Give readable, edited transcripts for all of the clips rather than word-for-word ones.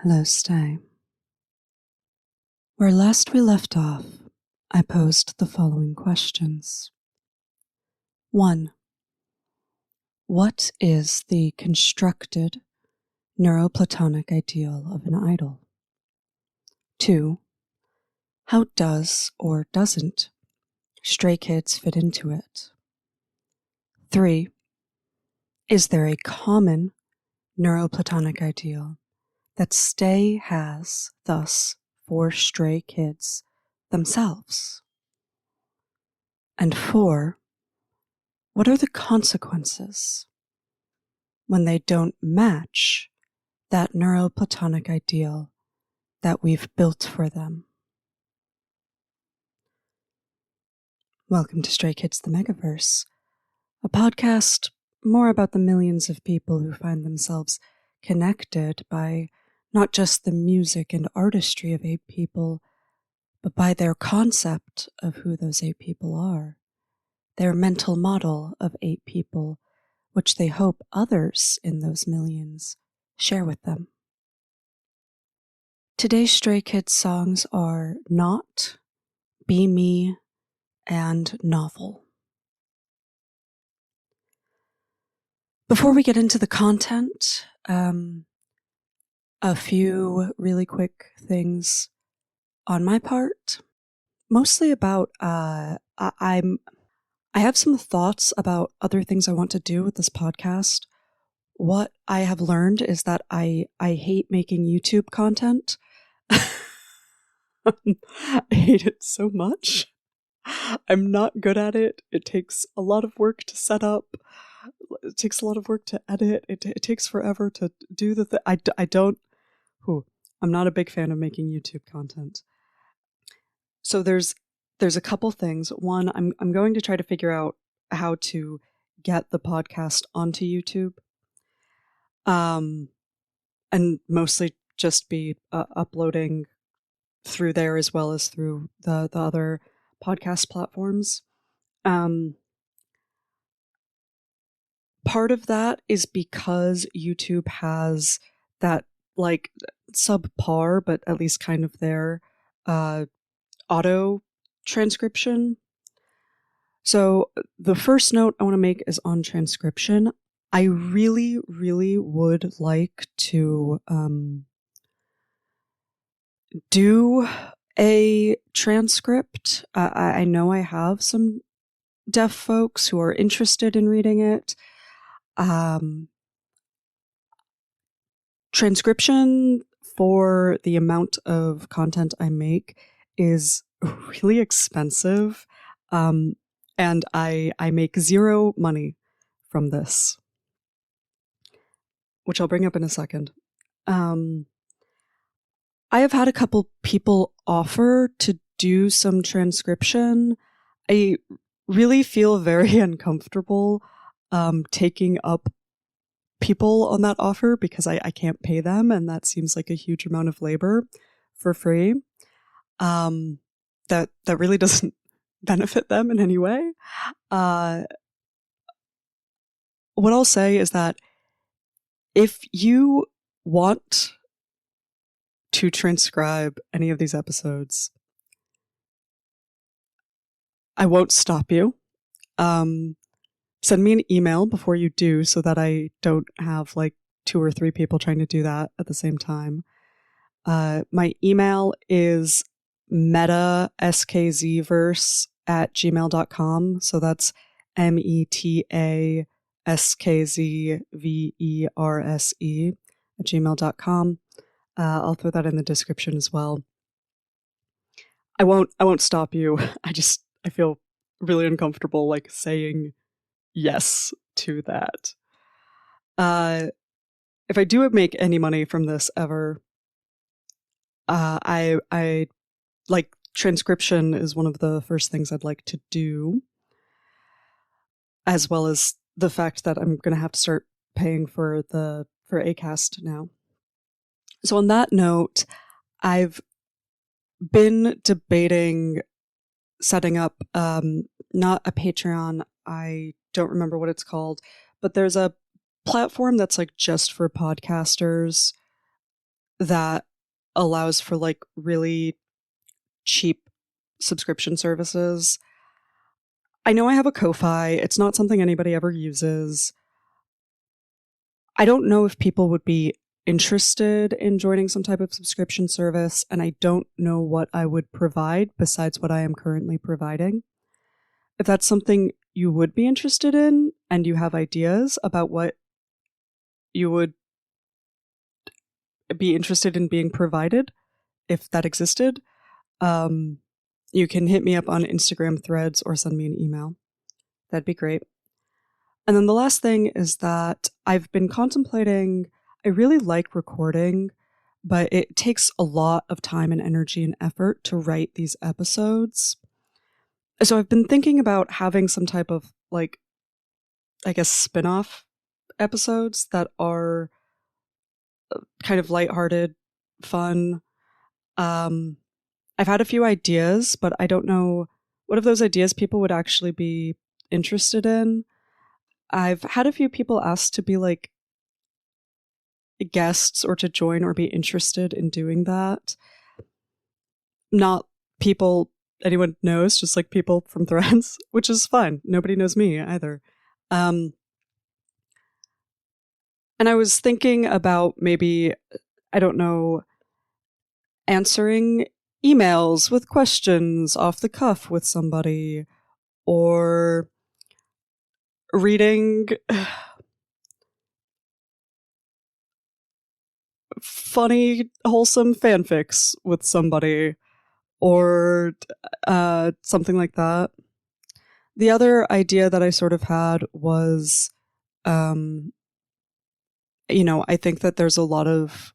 Hello, Stay. Where last we left off, I posed the following questions. 1. What is the constructed NeuroPlatonic ideal of an idol? 2. How does or doesn't Stray Kids fit into it? 3. Is there a common NeuroPlatonic ideal that Stay has thus for Stray Kids themselves? And 4. What are the consequences when they don't match that NeuroPlatonic ideal that we've built for them? Welcome to Stray Kids the Megaverse, a podcast more about the millions of people who find themselves connected by not just the music and artistry of 8 people, but by their concept of who those 8 people are, their mental model of 8 people, which they hope others in those millions share with them. Today's Stray Kids songs are Not, Be Me, and Novel. Before we get into the content, a few really quick things on my part, mostly about I have some thoughts about other things I want to do with this podcast. What I have learned is that I hate making YouTube content. I hate it so much. I'm not good at it. It takes a lot of work to set up. It takes a lot of work to edit. It takes forever to do the thing. I'm not a big fan of making YouTube content. So there's a couple things. One, I'm going to try to figure out how to get the podcast onto YouTube. And mostly just be uploading through there as well as through the other podcast platforms. Part of that is because YouTube has that like subpar, but at least kind of their auto transcription. So the first note I want to make is on transcription. I really, really would like to do a transcript. I know I have some deaf folks who are interested in reading it. Transcription for the amount of content I make is really expensive, and I make zero money from this, which I'll bring up in a second. I have had a couple people offer to do some transcription. I really feel very uncomfortable taking up people on that offer because I can't pay them, and that seems like a huge amount of labor for free. That really doesn't benefit them in any way. What I'll say is that if you want to transcribe any of these episodes, I won't stop you. Send me an email before you do so that I don't have like 2 or 3 people trying to do that at the same time. My email is metaskzverse@gmail.com. So that's metaskzverse@gmail.com. I'll throw that in the description as well. I won't stop you. I feel really uncomfortable like saying yes to that. If I do make any money from this ever, I like transcription is one of the first things I'd like to do, as well as the fact that I'm going to have to start paying for Acast now. So on that note, I've been debating setting up not a Patreon. I don't remember what it's called, but there's a platform that's like just for podcasters that allows for like really cheap subscription services. I know I have a Ko-Fi. It's not something anybody ever uses. I don't know if people would be interested in joining some type of subscription service, and I don't know what I would provide besides what I am currently providing. If that's something you would be interested in and you have ideas about what you would be interested in being provided, if that existed, you can hit me up on Instagram threads or send me an email. That'd be great. And then the last thing is that I've been contemplating, I really like recording, but it takes a lot of time and energy and effort to write these episodes. So I've been thinking about having some type of like, I guess, spin-off episodes that are kind of lighthearted, fun. I've had a few ideas, but I don't know what of those ideas people would actually be interested in. I've had a few people ask to be like guests or to join or be interested in doing that. Not people anyone knows, just like people from threads, which is fine. Nobody knows me either. And I was thinking about maybe, I don't know, answering emails with questions off the cuff with somebody, or reading funny, wholesome fanfics with somebody, or something like that. The other idea that I sort of had was, I think that there's a lot of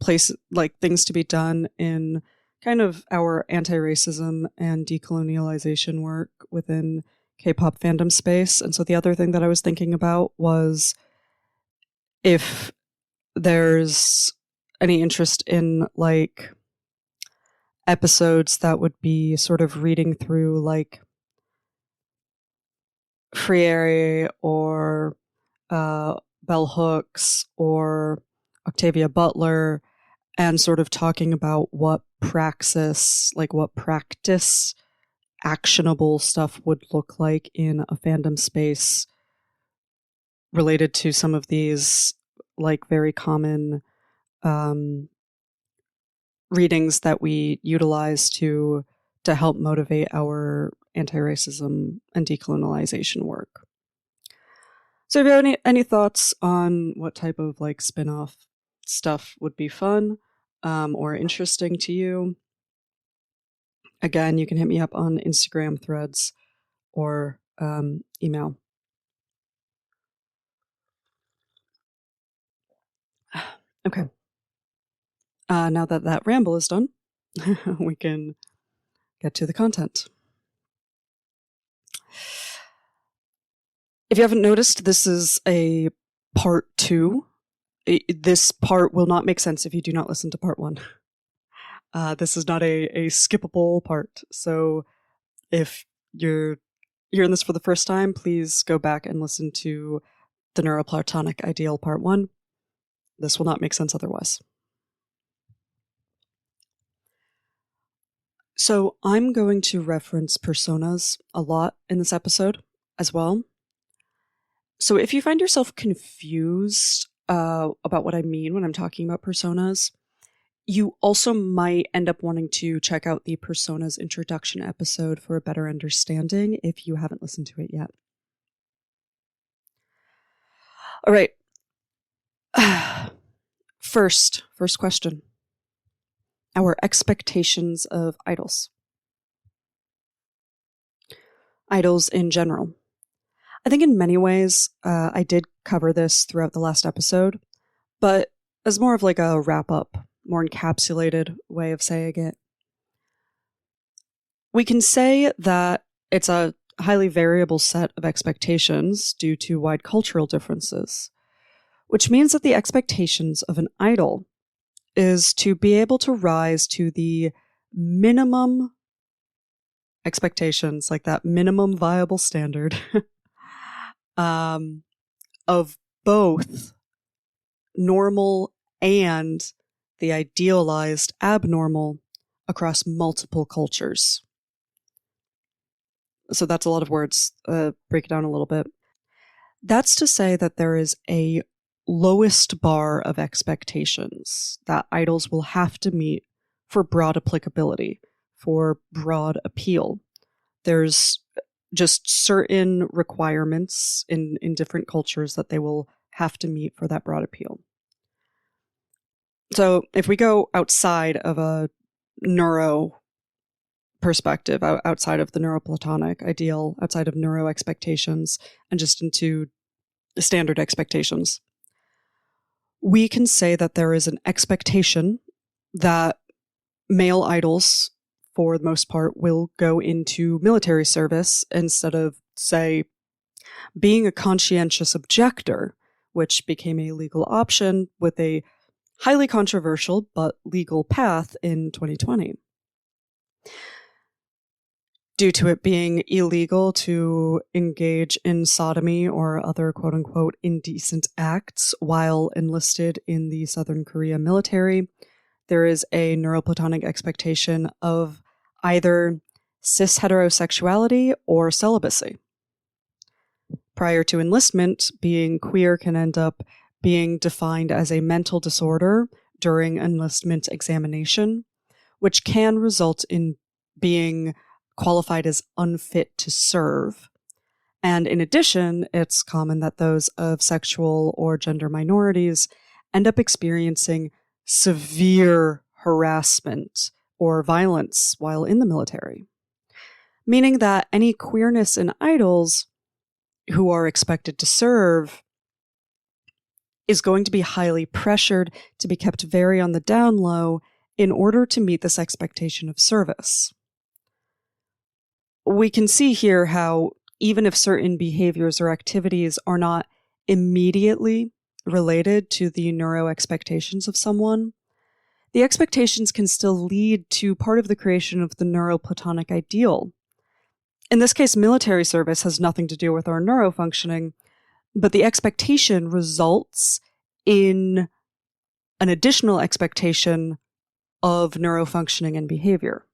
things to be done in kind of our anti-racism and decolonialization work within K-pop fandom space. And so the other thing that I was thinking about was if there's any interest in like episodes that would be sort of reading through like Friere or Bell Hooks or Octavia Butler, and sort of talking about what practice actionable stuff would look like in a fandom space related to some of these like very common readings that we utilize to help motivate our anti-racism and decolonialization work. So if you have any thoughts on what type of like spin-off stuff would be fun or interesting to you, again, you can hit me up on Instagram threads or email. Okay. Now that that ramble is done, we can get to the content. If you haven't noticed, this is a part 2. This part will not make sense if you do not listen to part 1. This is not a skippable part. So if you're hearing this for the first time, please go back and listen to the NeuroPlatonic ideal part 1. This will not make sense otherwise. So I'm going to reference personas a lot in this episode as well. So if you find yourself confused about what I mean when I'm talking about personas, you also might end up wanting to check out the Personas introduction episode for a better understanding if you haven't listened to it yet. All right. First question. Our expectations of idols. Idols in general. I think in many ways, I did cover this throughout the last episode, but as more of like a wrap-up, more encapsulated way of saying it. We can say that it's a highly variable set of expectations due to wide cultural differences, which means that the expectations of an idol is to be able to rise to the minimum expectations, like that minimum viable standard of both normal and the idealized abnormal across multiple cultures. So that's a lot of words. Break it down a little bit. That's to say that there is a lowest bar of expectations that idols will have to meet for broad applicability, for broad appeal. There's just certain requirements in different cultures that they will have to meet for that broad appeal. So if we go outside of a neuro perspective, outside of the NeuroPlatonic ideal, outside of neuro expectations, and just into standard expectations, we can say that there is an expectation that male idols, for the most part, will go into military service instead of, say, being a conscientious objector, which became a legal option with a highly controversial but legal path in 2020. Due to it being illegal to engage in sodomy or other quote-unquote indecent acts while enlisted in the Southern Korea military, there is a NeuroPlatonic expectation of either cis heterosexuality or celibacy. Prior to enlistment, being queer can end up being defined as a mental disorder during enlistment examination, which can result in being qualified as unfit to serve. And in addition, it's common that those of sexual or gender minorities end up experiencing severe harassment or violence while in the military, meaning that any queerness in idols who are expected to serve is going to be highly pressured to be kept very on the down low in order to meet this expectation of service. We can see here how even if certain behaviors or activities are not immediately related to the neuro expectations of someone, the expectations can still lead to part of the creation of the NeuroPlatonic ideal. In this case, military service has nothing to do with our neurofunctioning, but the expectation results in an additional expectation of neurofunctioning and behavior.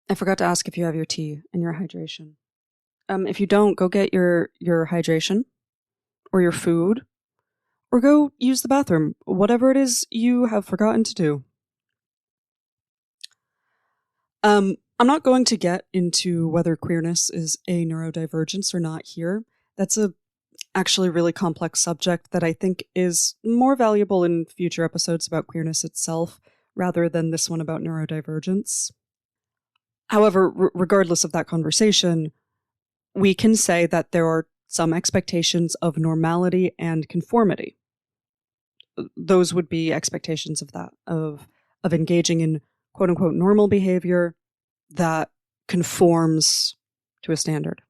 I forgot to ask if you have your tea and your hydration. If you don't, go get your hydration or your food or go use the bathroom, whatever it is you have forgotten to do. I'm not going to get into whether queerness is a neurodivergence or not here. That's a actually really complex subject that I think is more valuable in future episodes about queerness itself rather than this one about neurodivergence. However, regardless of that conversation, we can say that there are some expectations of normality and conformity. Those would be expectations of that, of engaging in quote-unquote normal behavior that conforms to a standard.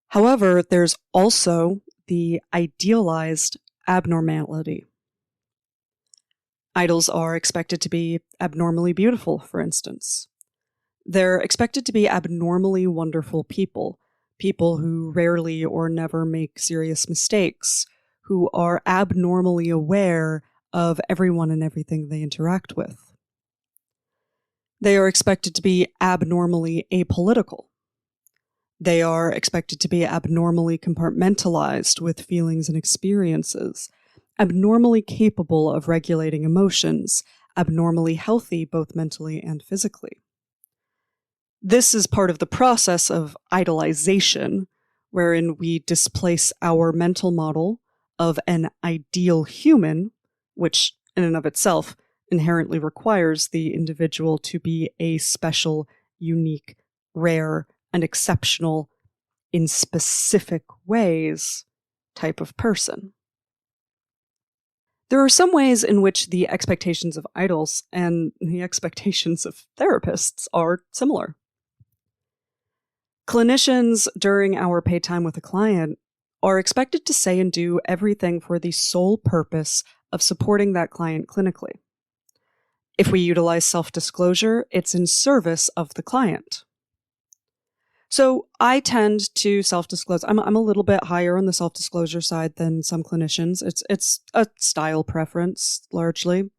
However, there's also the idealized abnormality. Idols are expected to be abnormally beautiful, for instance. They're expected to be abnormally wonderful people, people who rarely or never make serious mistakes, who are abnormally aware of everyone and everything they interact with. They are expected to be abnormally apolitical. They are expected to be abnormally compartmentalized with feelings and experiences, abnormally capable of regulating emotions, abnormally healthy both mentally and physically. This is part of the process of idolization, wherein we displace our mental model of an ideal human, which in and of itself inherently requires the individual to be a special, unique, rare, and exceptional in specific ways type of person. There are some ways in which the expectations of idols and the expectations of therapists are similar. Clinicians, during our paid time with a client, are expected to say and do everything for the sole purpose of supporting that client clinically. If we utilize self-disclosure, it's in service of the client. So I tend to self-disclose. I'm a little bit higher on the self-disclosure side than some clinicians. It's a style preference, largely.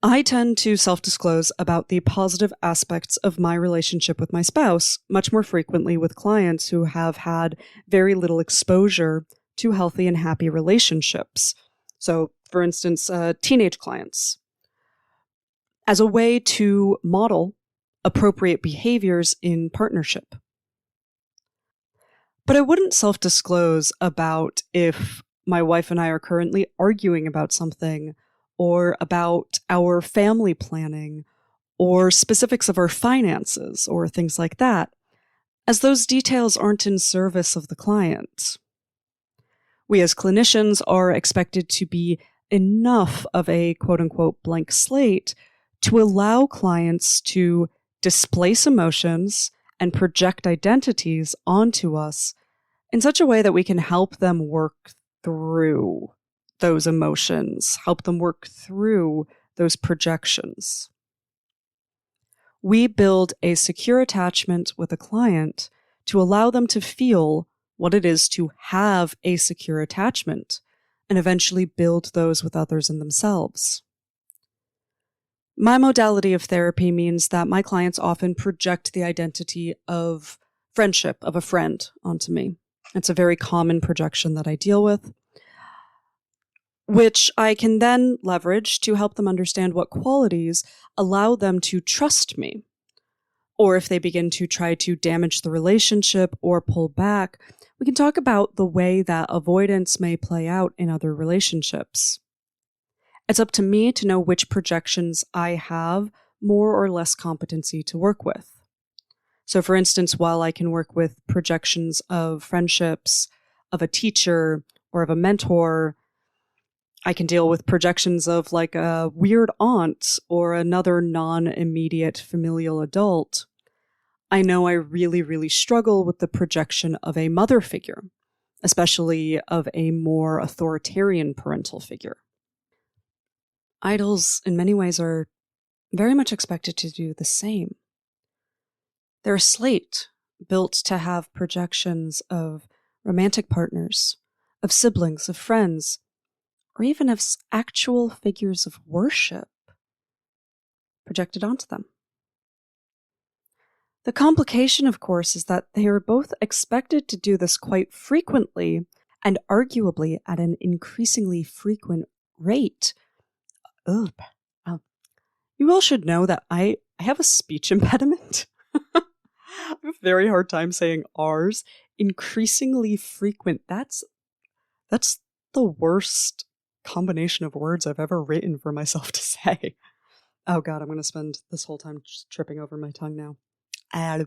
I tend to self-disclose about the positive aspects of my relationship with my spouse much more frequently with clients who have had very little exposure to healthy and happy relationships. So, for instance, teenage clients, as a way to model appropriate behaviors in partnership. But I wouldn't self-disclose about if my wife and I are currently arguing about something, or about our family planning, or specifics of our finances, or things like that, as those details aren't in service of the client. We as clinicians are expected to be enough of a quote-unquote blank slate to allow clients to displace emotions and project identities onto us in such a way that we can help them work through those emotions, help them work through those projections. We build a secure attachment with a client to allow them to feel what it is to have a secure attachment and eventually build those with others and themselves. My modality of therapy means that my clients often project the identity of friendship, of a friend, onto me. It's a very common projection that I deal with, which I can then leverage to help them understand what qualities allow them to trust me. Or if they begin to try to damage the relationship or pull back, we can talk about the way that avoidance may play out in other relationships. It's up to me to know which projections I have more or less competency to work with. So for instance, while I can work with projections of friendships, of a teacher, or of a mentor, I can deal with projections of like a weird aunt or another non-immediate familial adult. I know I really, really struggle with the projection of a mother figure, especially of a more authoritarian parental figure. Idols, in many ways, are very much expected to do the same. They're a slate built to have projections of romantic partners, of siblings, of friends, or even of actual figures of worship projected onto them. The complication, of course, is that they are both expected to do this quite frequently and arguably at an increasingly frequent rate. You all should know that I have a speech impediment. I have a very hard time saying R's. Increasingly frequent. That's the worst combination of words I've ever written for myself to say. Oh God, I'm going to spend this whole time just tripping over my tongue now. At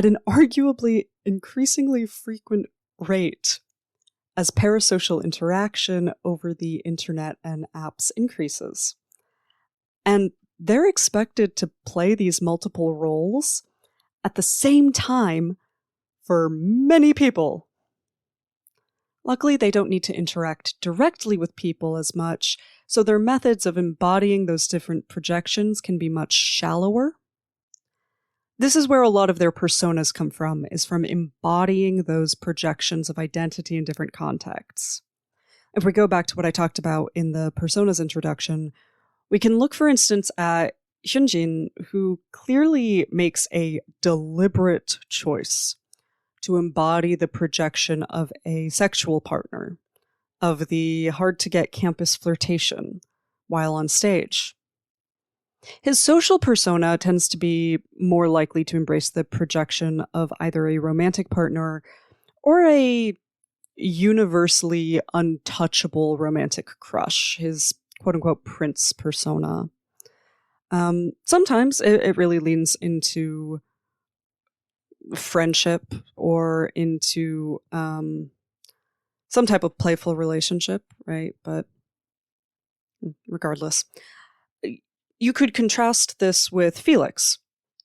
an arguably increasingly frequent rate as parasocial interaction over the internet and apps increases. And they're expected to play these multiple roles at the same time for many people. Luckily, they don't need to interact directly with people as much, so their methods of embodying those different projections can be much shallower. This is where a lot of their personas come from, is from embodying those projections of identity in different contexts. If we go back to what I talked about in the personas introduction, we can look, for instance, at Hyunjin, who clearly makes a deliberate choice to embody the projection of a sexual partner, of the hard-to-get campus flirtation while on stage. His social persona tends to be more likely to embrace the projection of either a romantic partner or a universally untouchable romantic crush, his quote-unquote prince persona. Sometimes it really leans into friendship or into some type of playful relationship, right? But regardless, you could contrast this with Felix,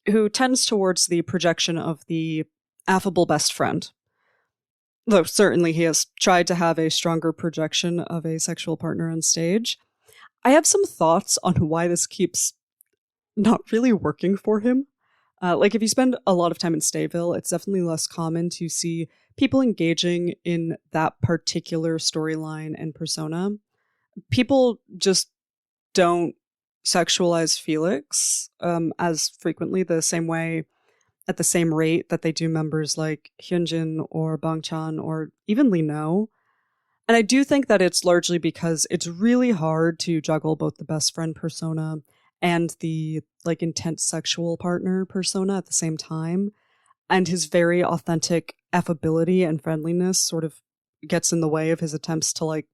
who tends towards the projection of the affable best friend. Though certainly he has tried to have a stronger projection of a sexual partner on stage. I have some thoughts on why this keeps not really working for him. Like if you spend a lot of time in Stayville, it's definitely less common to see people engaging in that particular storyline and persona. People just don't sexualize Felix as frequently the same way at the same rate that they do members like Hyunjin or Bangchan or even Lee No. And I do think that it's largely because it's really hard to juggle both the best friend persona and the like intense sexual partner persona at the same time. And his very authentic affability and friendliness sort of gets in the way of his attempts to like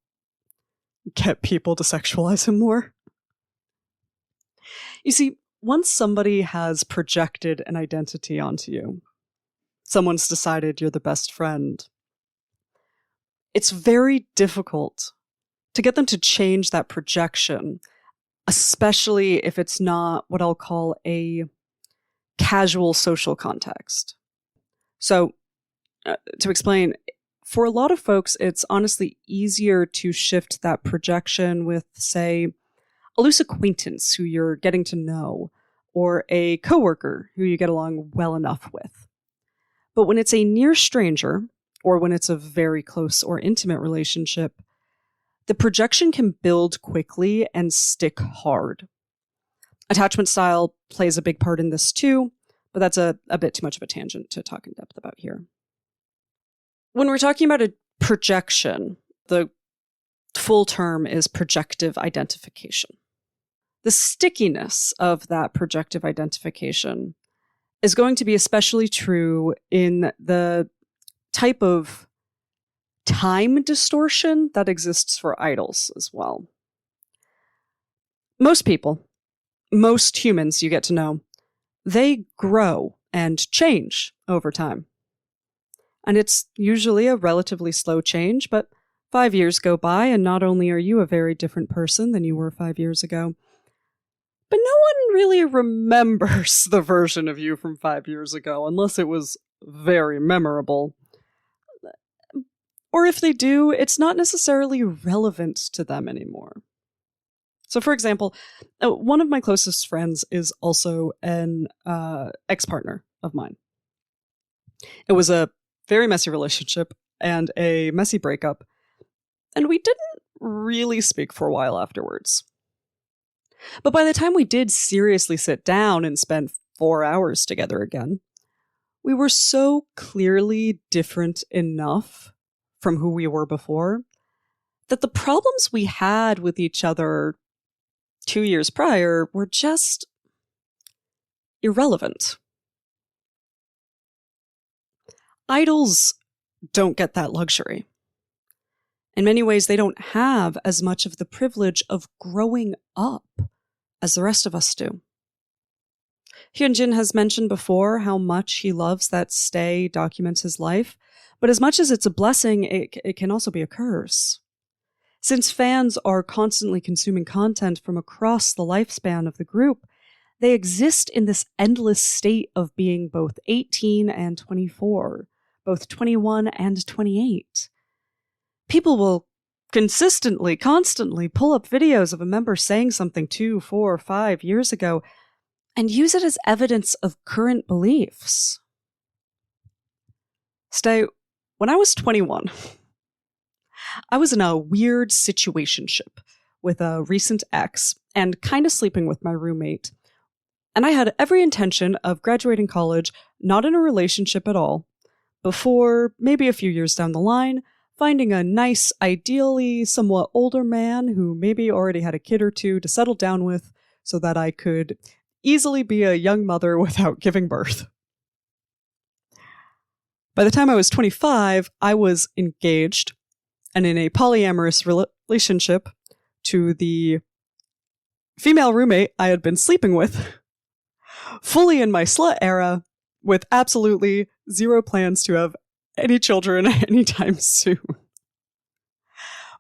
get people to sexualize him more. You see, once somebody has projected an identity onto you, someone's decided you're the best friend, it's very difficult to get them to change that projection, especially if it's not what I'll call a casual social context. So, to explain, for a lot of folks, it's honestly easier to shift that projection with, say, a loose acquaintance who you're getting to know, or a coworker who you get along well enough with. But when it's a near stranger, or when it's a very close or intimate relationship, the projection can build quickly and stick hard. Attachment style plays a big part in this too, but that's a bit too much of a tangent to talk in depth about here. When we're talking about a projection, the full term is projective identification. The stickiness of that projective identification is going to be especially true in the type of time distortion that exists for idols as well. Most people, most humans you get to know, they grow and change over time. And it's usually a relatively slow change, but 5 years go by and not only are you a very different person than you were 5 years ago, but no one really remembers the version of you from 5 years ago unless it was very memorable. Or if they do, it's not necessarily relevant to them anymore. So for example, one of my closest friends is also an ex-partner of mine. It was a very messy relationship and a messy breakup, and we didn't really speak for a while afterwards. But by the time we did seriously sit down and spend 4 hours together again, we were so clearly different enough from who we were before that the problems we had with each other 2 years prior were just irrelevant. Idols don't get that luxury. In many ways, they don't have as much of the privilege of growing up as the rest of us do. Hyunjin has mentioned before how much he loves that Stay documents his life, but as much as it's a blessing, it can also be a curse. Since fans are constantly consuming content from across the lifespan of the group, they exist in this endless state of being both 18 and 24, both 21 and 28. People will constantly pull up videos of a member saying something 2, 4, 5 years ago and use it as evidence of current beliefs. Stay, when I was 21, I was in a weird situationship with a recent ex and kind of sleeping with my roommate. And I had every intention of graduating college, not in a relationship at all, before, maybe a few years down the line, finding a nice, ideally somewhat older man who maybe already had a kid or two to settle down with so that I could easily be a young mother without giving birth. By the time I was 25, I was engaged and in a polyamorous relationship to the female roommate I had been sleeping with, fully in my slut era, with absolutely zero plans to have any children anytime soon.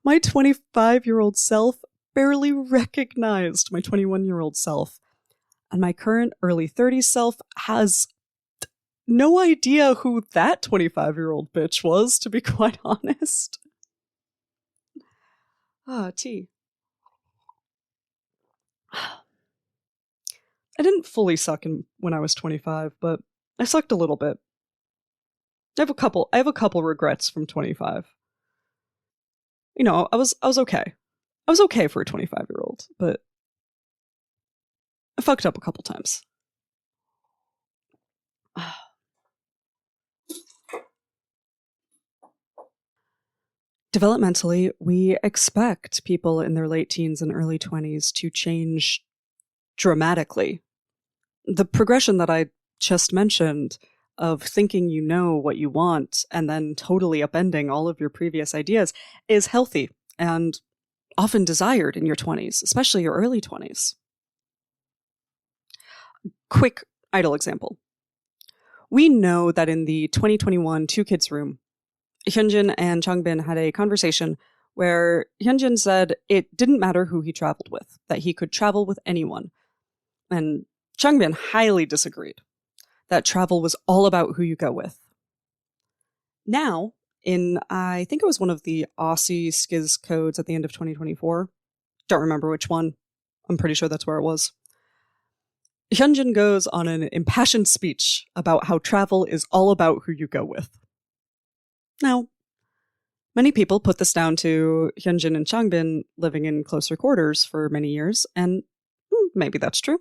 My 25-year-old self barely recognized my 21-year-old self, and my current early 30s self has no idea who that 25-year-old bitch was, to be quite honest. Tea. I didn't fully suck when I was 25, but I sucked a little bit. I have a couple regrets from 25. I was okay. I was okay for a 25-year-old, but I fucked up a couple times. Developmentally, we expect people in their late teens and early 20s to change dramatically. The progression that I just mentioned of thinking you know what you want and then totally upending all of your previous ideas is healthy and often desired in your 20s, especially your early 20s. Quick idol example. We know that in the 2021 Two Kids room, Hyunjin and Changbin had a conversation where Hyunjin said it didn't matter who he traveled with, that he could travel with anyone. And Changbin highly disagreed, that travel was all about who you go with. Now, I think it was one of the Aussie Skiz codes at the end of 2024. Don't remember which one. I'm pretty sure that's where it was. Hyunjin goes on an impassioned speech about how travel is all about who you go with. Now, many people put this down to Hyunjin and Changbin living in closer quarters for many years, and maybe that's true.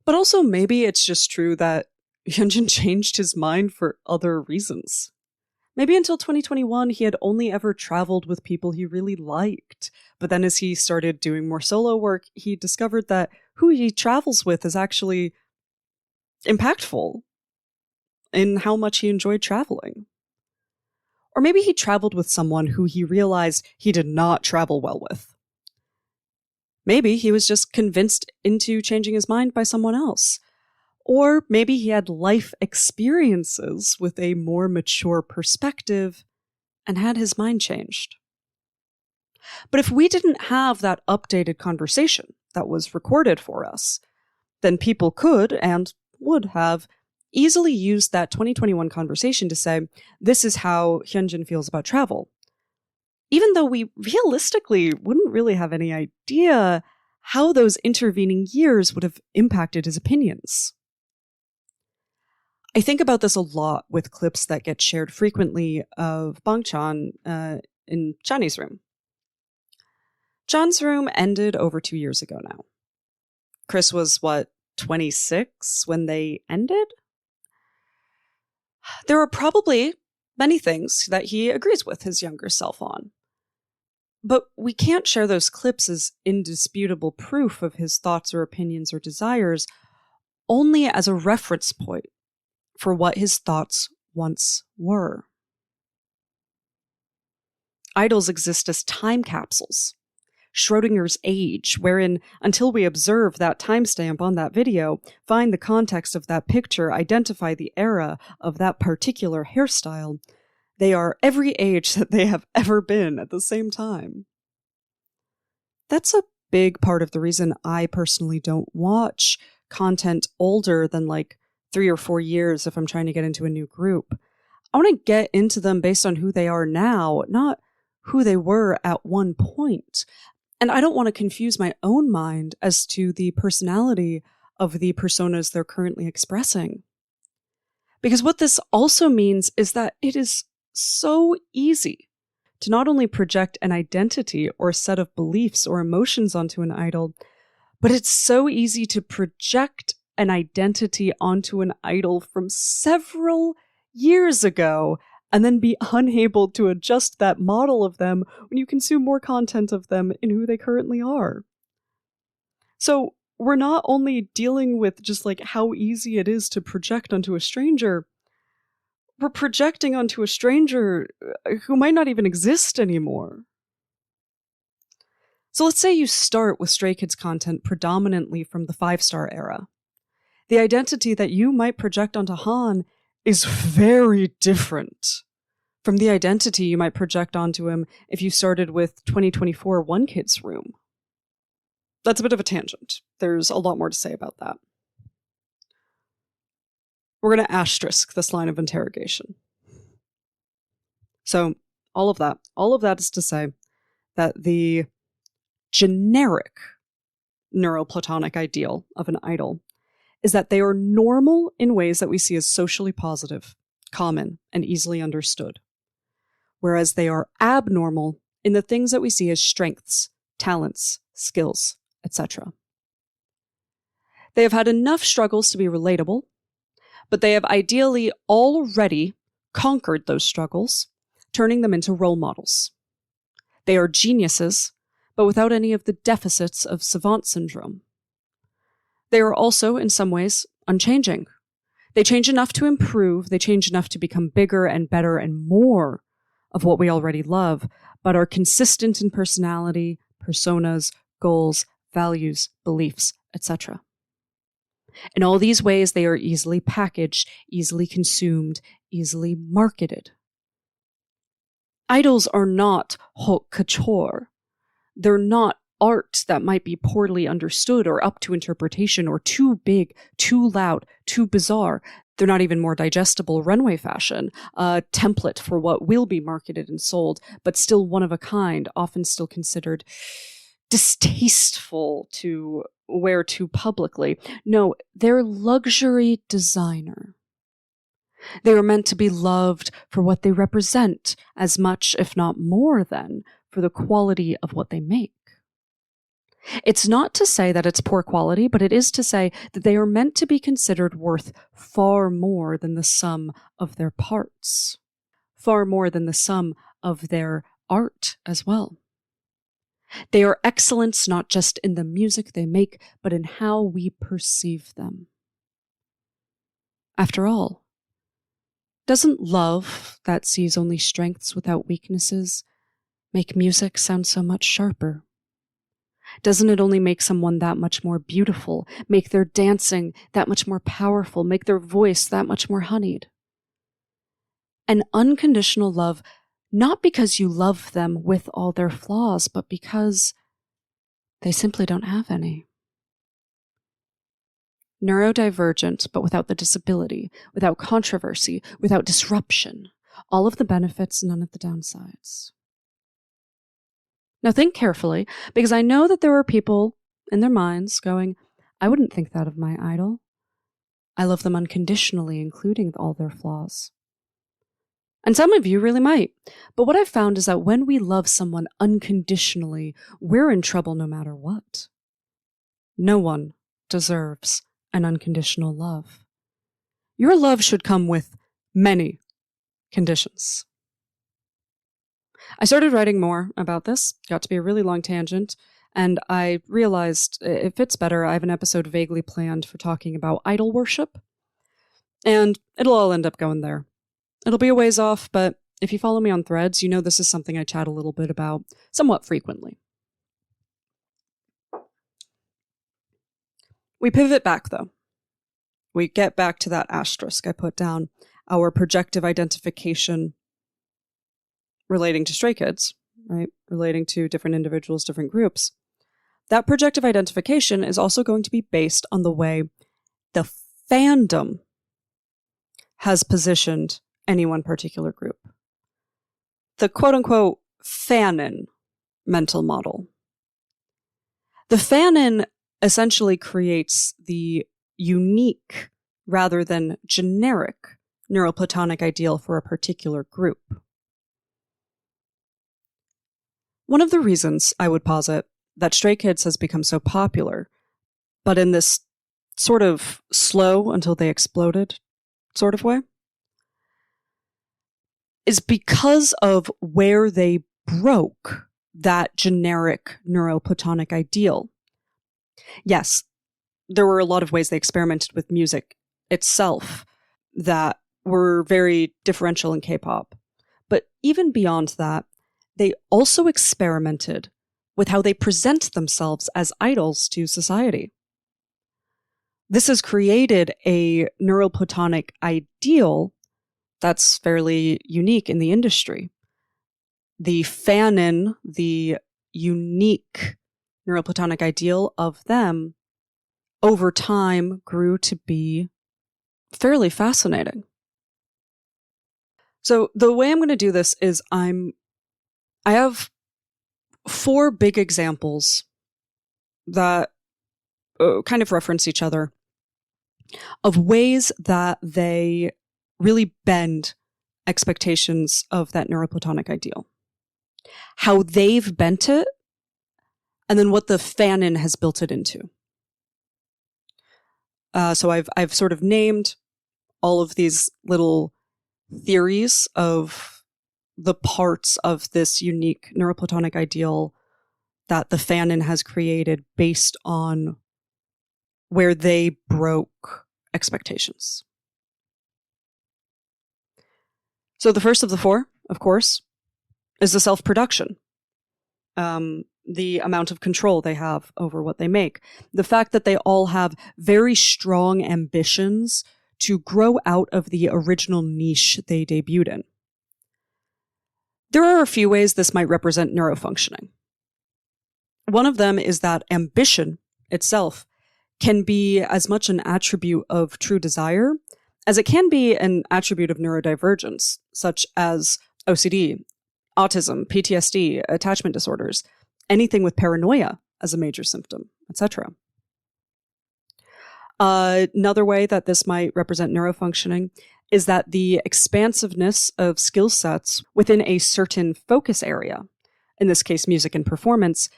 But also maybe it's just true that Hyunjin changed his mind for other reasons. Maybe until 2021, he had only ever traveled with people he really liked. But then as he started doing more solo work, he discovered that who he travels with is actually impactful in how much he enjoyed traveling. Or maybe he traveled with someone who he realized he did not travel well with. Maybe he was just convinced into changing his mind by someone else. Or maybe he had life experiences with a more mature perspective and had his mind changed. But if we didn't have that updated conversation that was recorded for us, then people could and would have easily used that 2021 conversation to say, this is how Hyunjin feels about travel. Even though we realistically wouldn't really have any idea how those intervening years would have impacted his opinions. I think about this a lot with clips that get shared frequently of Bangchan in Chan's room. Chan's room ended over 2 years ago now. Chris was, 26 when they ended? There are probably many things that he agrees with his younger self on. But we can't share those clips as indisputable proof of his thoughts or opinions or desires, only as a reference point for what his thoughts once were. Idols exist as time capsules, Schrodinger's age, wherein, until we observe that timestamp on that video, find the context of that picture, identify the era of that particular hairstyle, they are every age that they have ever been at the same time. That's a big part of the reason I personally don't watch content older than 3 or 4 years if I'm trying to get into a new group. I want to get into them based on who they are now, not who they were at one point. And I don't want to confuse my own mind as to the personality of the personas they're currently expressing. Because what this also means is that it is so easy to not only project an identity or a set of beliefs or emotions onto an idol, but it's so easy to project an identity onto an idol from several years ago and then be unable to adjust that model of them when you consume more content of them in who they currently are. So we're not only dealing with just how easy it is to project onto a stranger, we're projecting onto a stranger who might not even exist anymore. So let's say you start with Stray Kids content predominantly from the 5-star era. The identity that you might project onto Han is very different from the identity you might project onto him if you started with 2024 One Kids room. That's a bit of a tangent. There's a lot more to say about that. We're going to asterisk this line of interrogation. So all of that is to say that the generic NeuroPlatonic ideal of an idol is that they are normal in ways that we see as socially positive, common, and easily understood, whereas they are abnormal in the things that we see as strengths, talents, skills, etc. They have had enough struggles to be relatable, but they have ideally already conquered those struggles, turning them into role models. They are geniuses, but without any of the deficits of savant syndrome. They are also, in some ways, unchanging. They change enough to improve, they change enough to become bigger and better and more of what we already love, but are consistent in personality, personas, goals, values, beliefs, etc. In all these ways, they are easily packaged, easily consumed, easily marketed. Idols are not haute couture. They're not art that might be poorly understood or up to interpretation or too big, too loud, too bizarre. They're not even more digestible runway fashion, a template for what will be marketed and sold, but still one of a kind, often still considered distasteful to wear too publicly. No, they're luxury designer. They are meant to be loved for what they represent, as much, if not more than, for the quality of what they make. It's not to say that it's poor quality, but it is to say that they are meant to be considered worth far more than the sum of their parts, far more than the sum of their art as well. They are excellence not just in the music they make, but in how we perceive them. After all, doesn't love that sees only strengths without weaknesses make music sound so much sharper? Doesn't it only make someone that much more beautiful, make their dancing that much more powerful, make their voice that much more honeyed? An unconditional love, not because you love them with all their flaws, but because they simply don't have any. Neurodivergent, but without the disability, without controversy, without disruption. All of the benefits, none of the downsides. Now think carefully, because I know that there are people in their minds going, I wouldn't think that of my idol. I love them unconditionally, including all their flaws. And some of you really might. But what I've found is that when we love someone unconditionally, we're in trouble no matter what. No one deserves an unconditional love. Your love should come with many conditions. I started writing more about this, got to be a really long tangent, and I realized it fits better. I have an episode vaguely planned for talking about idol worship, and it'll all end up going there. It'll be a ways off, but if you follow me on Threads, you know this is something I chat a little bit about somewhat frequently. We pivot back, though. We get back to that asterisk I put down, our projective identification relating to Stray Kids, right? Relating to different individuals, different groups. That projective identification is also going to be based on the way the fandom has positioned any one particular group. The quote-unquote fanon mental model. The fanon essentially creates the unique rather than generic NeuroPlatonic ideal for a particular group. One of the reasons, I would posit, that Stray Kids has become so popular, but in this sort of slow until they exploded sort of way, is because of where they broke that generic NeuroPlatonic ideal. Yes, there were a lot of ways they experimented with music itself that were very differential in K-pop. But even beyond that, they also experimented with how they present themselves as idols to society. This has created a NeuroPlatonic ideal that's fairly unique in the industry. The fanon, the unique NeuroPlatonic ideal of them, over time grew to be fairly fascinating. So the way I'm going to do this is I have 4 big examples that kind of reference each other, of ways that they really bend expectations of that neuroplatonic ideal. How they've bent it, and then what the fan-in has built it into. So I've sort of named all of these little theories of the parts of this unique neuroplatonic ideal that the fan-in has created based on where they broke expectations. So the first of the four, of course, is the self-production. The amount of control they have over what they make. The fact that they all have very strong ambitions to grow out of the original niche they debuted in. There are a few ways this might represent neurofunctioning. One of them is that ambition itself can be as much an attribute of true desire as it can be an attribute of neurodivergence, such as OCD, autism, PTSD, attachment disorders, anything with paranoia as a major symptom, etc. Another way that this might represent neurofunctioning is that the expansiveness of skill sets within a certain focus area, in this case music and performance,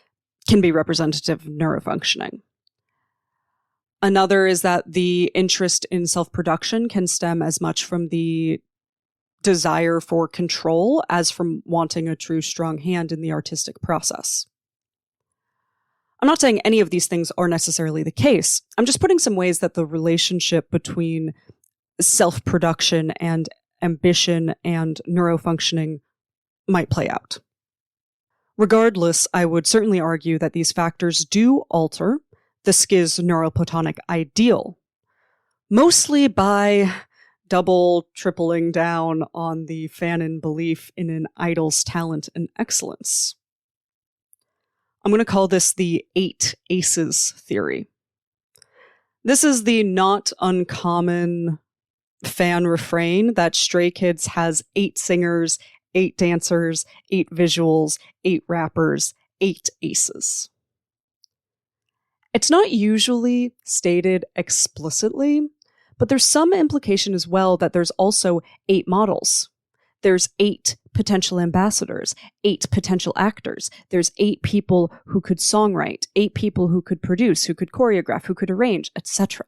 can be representative of neurofunctioning. Another is that the interest in self-production can stem as much from the desire for control as from wanting a true strong hand in the artistic process. I'm not saying any of these things are necessarily the case. I'm just putting some ways that the relationship between self-production and ambition and neurofunctioning might play out. Regardless, I would certainly argue that these factors do alter the SCIS neuroplatonic ideal, mostly by double, tripling down on the fan-in belief in an idol's talent and excellence. I'm going to call this the 8 aces theory. This is the not uncommon fan refrain that Stray Kids has 8 singers, 8 dancers, 8 visuals, 8 rappers, 8 aces. It's not usually stated explicitly, but there's some implication as well that there's also 8 models. There's 8 potential ambassadors, 8 potential actors. There's 8 people who could songwrite, 8 people who could produce, who could choreograph, who could arrange, etc.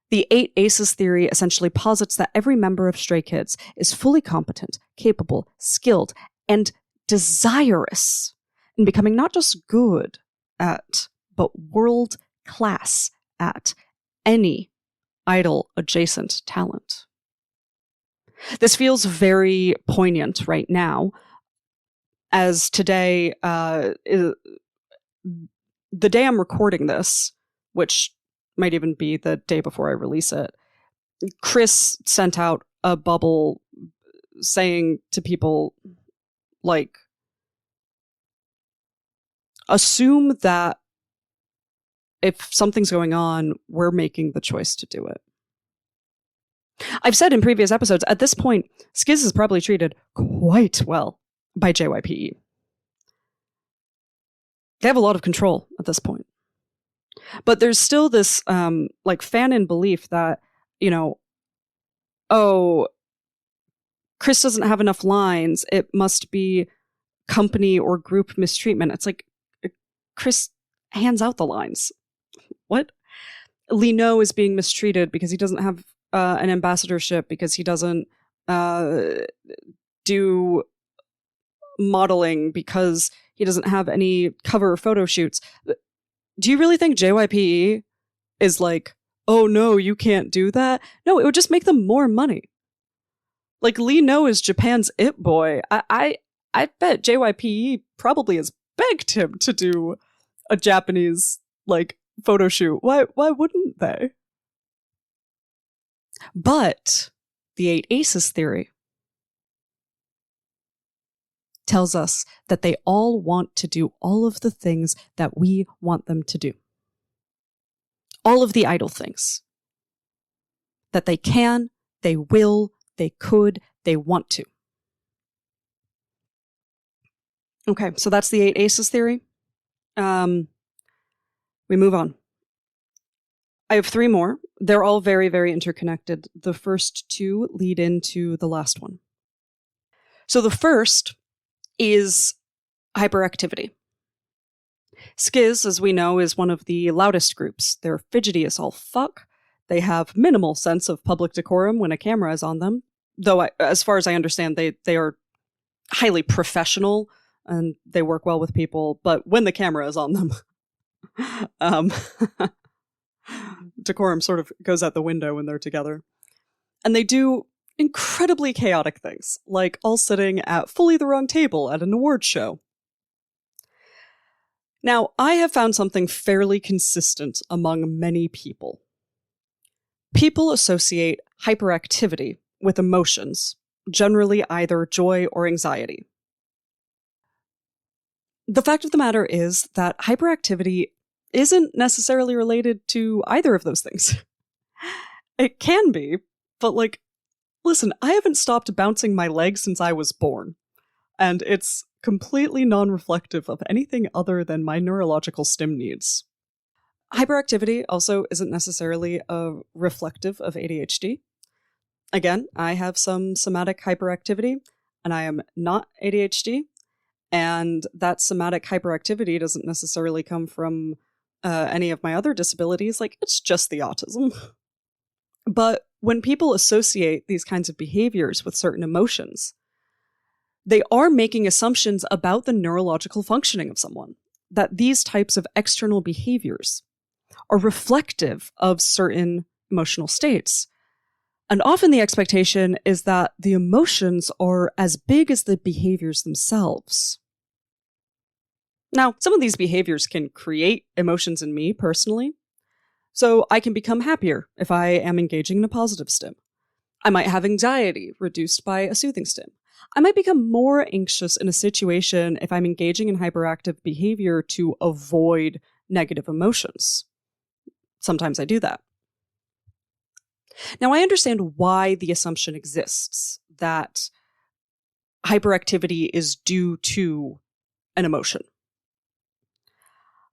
The 8 aces theory essentially posits that every member of Stray Kids is fully competent, capable, skilled, and desirous in becoming not just good at, but world class at any idol-adjacent talent. This feels very poignant right now, as today, the day I'm recording this, which might even be the day before I release it, Chris sent out a bubble saying to people, like, assume that if something's going on, we're making the choice to do it. I've said in previous episodes, at this point, SCIS is probably treated quite well by JYPE. They have a lot of control at this point. But there's still this fan-in belief that, oh, Chris doesn't have enough lines. It must be company or group mistreatment. It's like, Chris hands out the lines. What? Lino is being mistreated because he doesn't have an ambassadorship, because he doesn't do modeling, because he doesn't have any cover photo shoots. Do you really think JYPE is like, oh no, you can't do that? No, it would just make them more money. Like, Lee No is Japan's it boy. I bet JYPE probably has begged him to do a Japanese photo shoot. Why wouldn't they? But the 8 aces theory tells us that they all want to do all of the things that we want them to do. All of the idol things. That they can, they will, they could, they want to. Okay, so that's the 8 aces theory. We move on. I have 3 more. They're all very, very interconnected. The first 2 lead into the last one. So the first is hyperactivity. Skiz, as we know, is one of the loudest groups. They're fidgety as all fuck. They have minimal sense of public decorum when a camera is on them. Though, as far as I understand, they are highly professional and they work well with people. But when the camera is on them, decorum sort of goes out the window when they're together. And they do incredibly chaotic things, like all sitting at fully the wrong table at an award show. Now, I have found something fairly consistent among many people. People associate hyperactivity with emotions, generally either joy or anxiety. The fact of the matter is that hyperactivity isn't necessarily related to either of those things. It can be, but listen, I haven't stopped bouncing my legs since I was born, and it's completely non-reflective of anything other than my neurological stim needs. Hyperactivity also isn't necessarily reflective of ADHD. Again, I have some somatic hyperactivity, and I am not ADHD, and that somatic hyperactivity doesn't necessarily come from any of my other disabilities, it's just the autism. But when people associate these kinds of behaviors with certain emotions, they are making assumptions about the neurological functioning of someone, that these types of external behaviors are reflective of certain emotional states. And often the expectation is that the emotions are as big as the behaviors themselves. Now, some of these behaviors can create emotions in me personally, so I can become happier if I am engaging in a positive stim. I might have anxiety reduced by a soothing stim. I might become more anxious in a situation if I'm engaging in hyperactive behavior to avoid negative emotions. Sometimes I do that. Now, I understand why the assumption exists that hyperactivity is due to an emotion.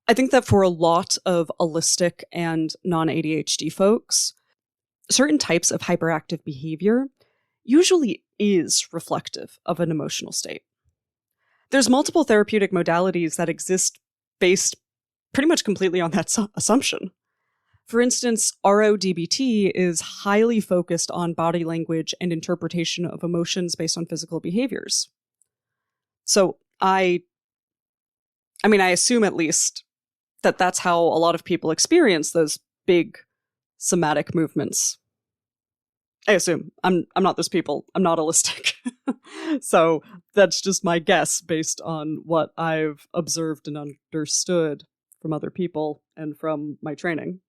I think that for a lot of allistic and non-ADHD folks, certain types of hyperactive behavior usually is reflective of an emotional state. There's multiple therapeutic modalities that exist based pretty much completely on that assumption. For instance, RODBT is highly focused on body language and interpretation of emotions based on physical behaviors. So I assume at least that that's how a lot of people experience those big somatic movements. I assume. I'm not those people. I'm not holistic. So that's just my guess based on what I've observed and understood from other people and from my training.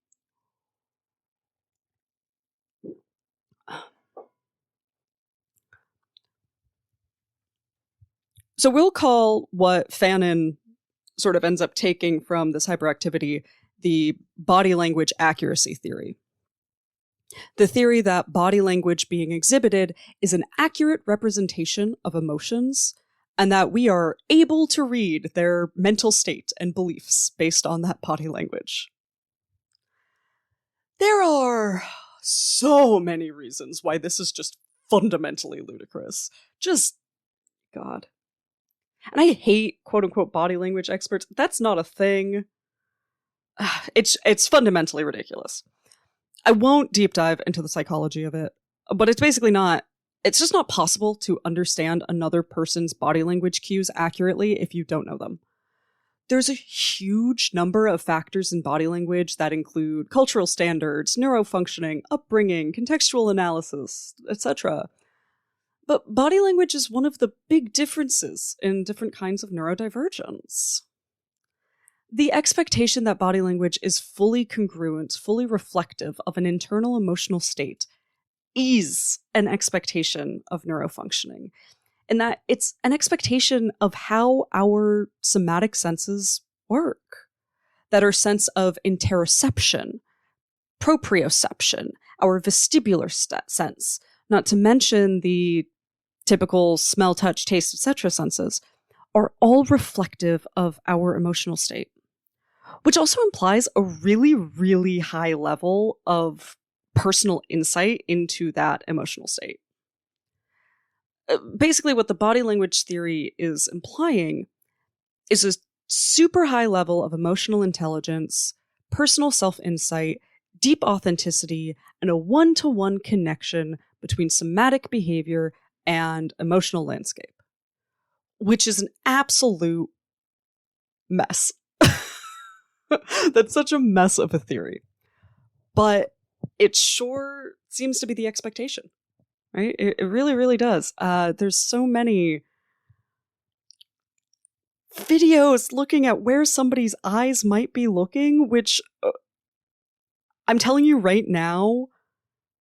So we'll call what Fanon sort of ends up taking from this hyperactivity the body language accuracy theory. The theory that body language being exhibited is an accurate representation of emotions, and that we are able to read their mental state and beliefs based on that body language. There are so many reasons why this is just fundamentally ludicrous. Just, God. And I hate quote-unquote body language experts. That's not a thing. It's fundamentally ridiculous. I won't deep dive into the psychology of it, but it's just not possible to understand another person's body language cues accurately if you don't know them. There's a huge number of factors in body language that include cultural standards, neurofunctioning, upbringing, contextual analysis, etc. But body language is one of the big differences in different kinds of neurodivergence. The expectation that body language is fully congruent, fully reflective of an internal emotional state is an expectation of neurofunctioning, and that it's an expectation of how our somatic senses work, that our sense of interoception, proprioception, our vestibular sense, not to mention the typical smell, touch, taste, etc. senses, are all reflective of our emotional state. which also implies a really, really high level of personal insight into that emotional state. Basically, what the body language theory is implying is a super high level of emotional intelligence, personal self-insight, deep authenticity, and a one-to-one connection between somatic behavior and emotional landscape, which is an absolute mess. That's such a mess of a theory. But it sure seems to be the expectation, right? It really, really does. There's so many videos looking at where somebody's eyes might be looking, which I'm telling you right now,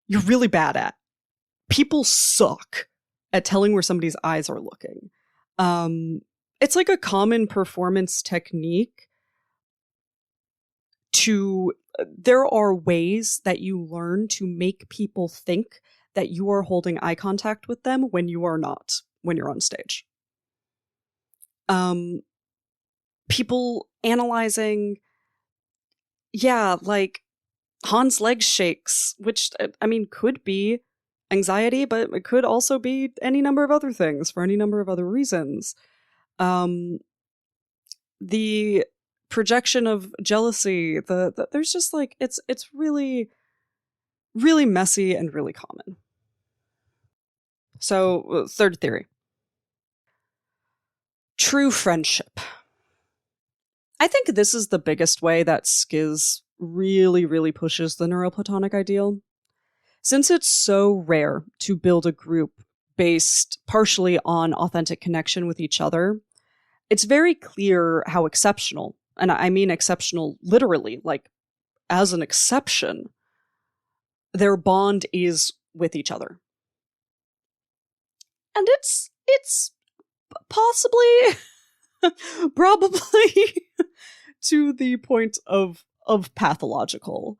you're really bad at. People suck at telling where somebody's eyes are looking. It's like a common performance technique there are ways that you learn to make people think that you are holding eye contact with them when you are not, when you're on stage. People analyzing, like Han's leg shakes, which, I mean, could be anxiety, but it could also be any number of other things for any number of other reasons. The projection of jealousy, there's just like, it's really, really messy and really common. So, third theory. True friendship. I think this is the biggest way that Skiz really, really pushes the NeuroPlatonic ideal. Since it's so rare to build a group based partially on authentic connection with each other, it's very clear how exceptional, and I mean exceptional literally, like as an exception, their bond is with each other. And it's possibly, probably to the point of pathological,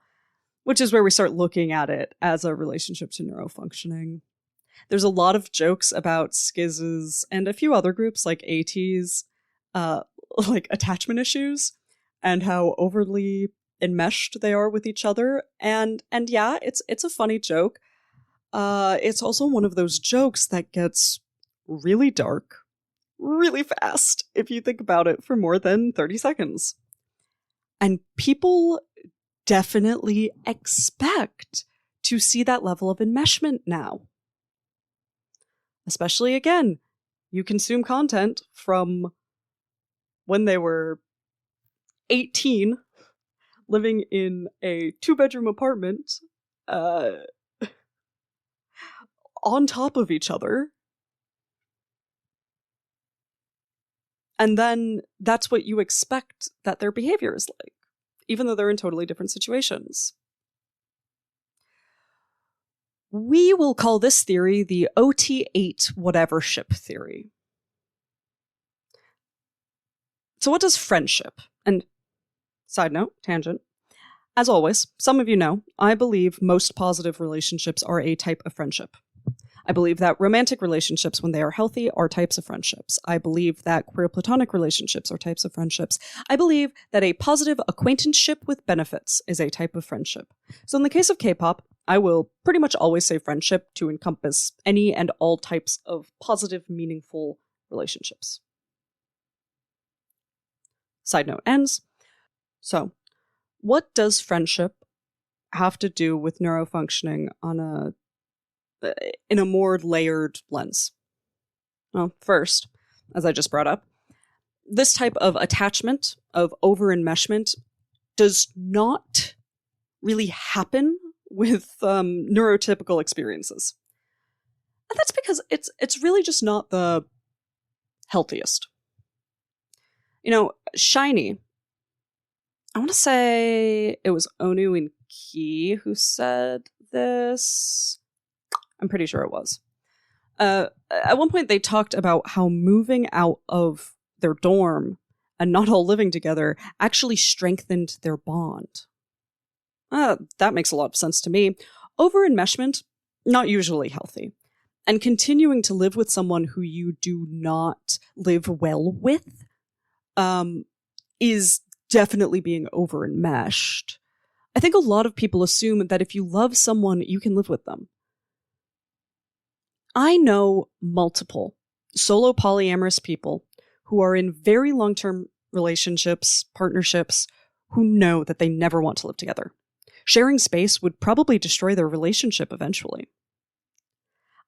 which is where we start looking at it as a relationship to neurofunctioning. There's a lot of jokes about Skiz's and a few other groups like AT's, like attachment issues and how overly enmeshed they are with each other. And yeah, it's a funny joke. It's also one of those jokes that gets really dark really fast if you think about it for more than 30 seconds. And people definitely expect to see that level of enmeshment now. Especially, again, you consume content from when they were 18, living in a 2-bedroom apartment, on top of each other. And then that's what you expect that their behavior is like, even though they're in totally different situations. We will call this theory the OT8 whatever-ship theory. So what does friendship? And side note, tangent. As always, some of you know, I believe most positive relationships are a type of friendship. I believe that romantic relationships, when they are healthy, are types of friendships. I believe that queer platonic relationships are types of friendships. I believe that a positive acquaintanceship with benefits is a type of friendship. So in the case of K-pop, I will pretty much always say friendship to encompass any and all types of positive, meaningful relationships. Side note ends. So, what does friendship have to do with neurofunctioning in a more layered lens? Well, first, as I just brought up, this type of attachment, of over-enmeshment, does not really happen with neurotypical experiences. And that's because it's really just not the healthiest. You know, Shiny, I want to say it was Onu and Ki who said this. I'm pretty sure it was. At one point, they talked about how moving out of their dorm and not all living together actually strengthened their bond. That makes a lot of sense to me. Over-enmeshment, not usually healthy. And continuing to live with someone who you do not live well with is definitely being over enmeshed. I think a lot of people assume that if you love someone, you can live with them. I know multiple solo polyamorous people who are in very long-term relationships, partnerships, who know that they never want to live together. Sharing space would probably destroy their relationship eventually.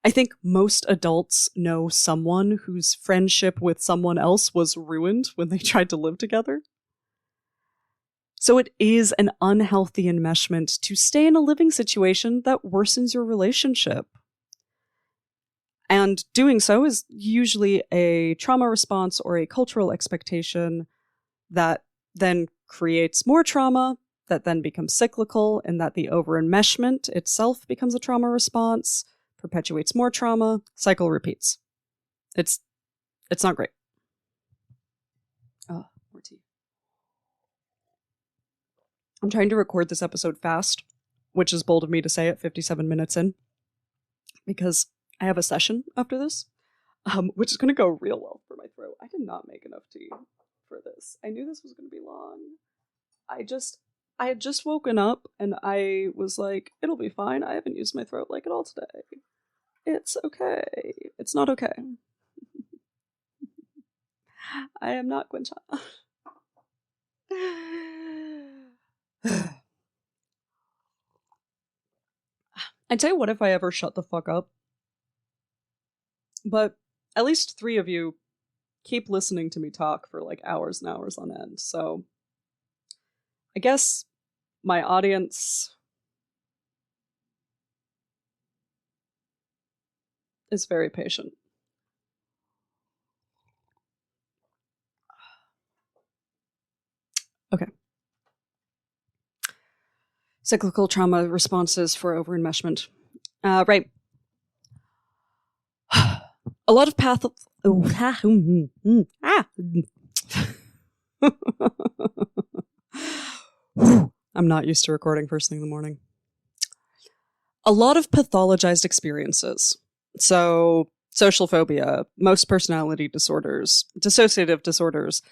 I think most adults know someone whose friendship with someone else was ruined when they tried to live together. So it is an unhealthy enmeshment to stay in a living situation that worsens your relationship. And doing so is usually a trauma response or a cultural expectation that then creates more trauma, that then becomes cyclical, and that the over-enmeshment itself becomes a trauma response, perpetuates more trauma, cycle repeats. It's not great. Oh, more tea. I'm trying to record this episode fast, which is bold of me to say at 57 minutes in, because I have a session after this, which is going to go real well for my throat. I did not make enough tea for this. I knew this was going to be long. I had just woken up and I was like, it'll be fine. I haven't used my throat like at all today. It's okay. It's not okay. I am not Gwenchana. I'd say, what if I ever shut the fuck up? But at least 3 of you keep listening to me talk for like hours and hours on end. So I guess my audience is very patient. Okay. Cyclical trauma responses for over-enmeshment. Right. A lot of I'm not used to recording first thing in the morning. A lot of pathologized experiences. So, social phobia, most personality disorders, dissociative disorders,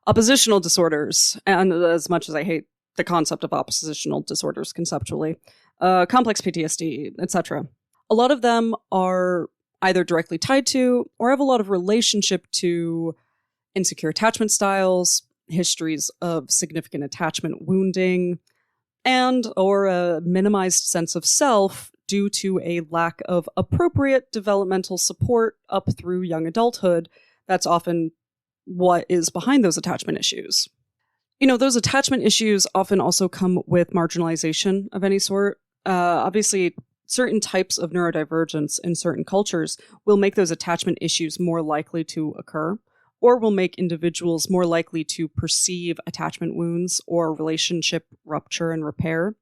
oppositional disorders, and as much as I hate the concept of oppositional disorders conceptually, complex PTSD, etc. A lot of them are either directly tied to or have a lot of relationship to insecure attachment styles, histories of significant attachment wounding, and or a minimized sense of self due to a lack of appropriate developmental support up through young adulthood. That's often what is behind those attachment issues. You know, those attachment issues often also come with marginalization of any sort. Obviously, certain types of neurodivergence in certain cultures will make those attachment issues more likely to occur, or will make individuals more likely to perceive attachment wounds or relationship rupture and repair.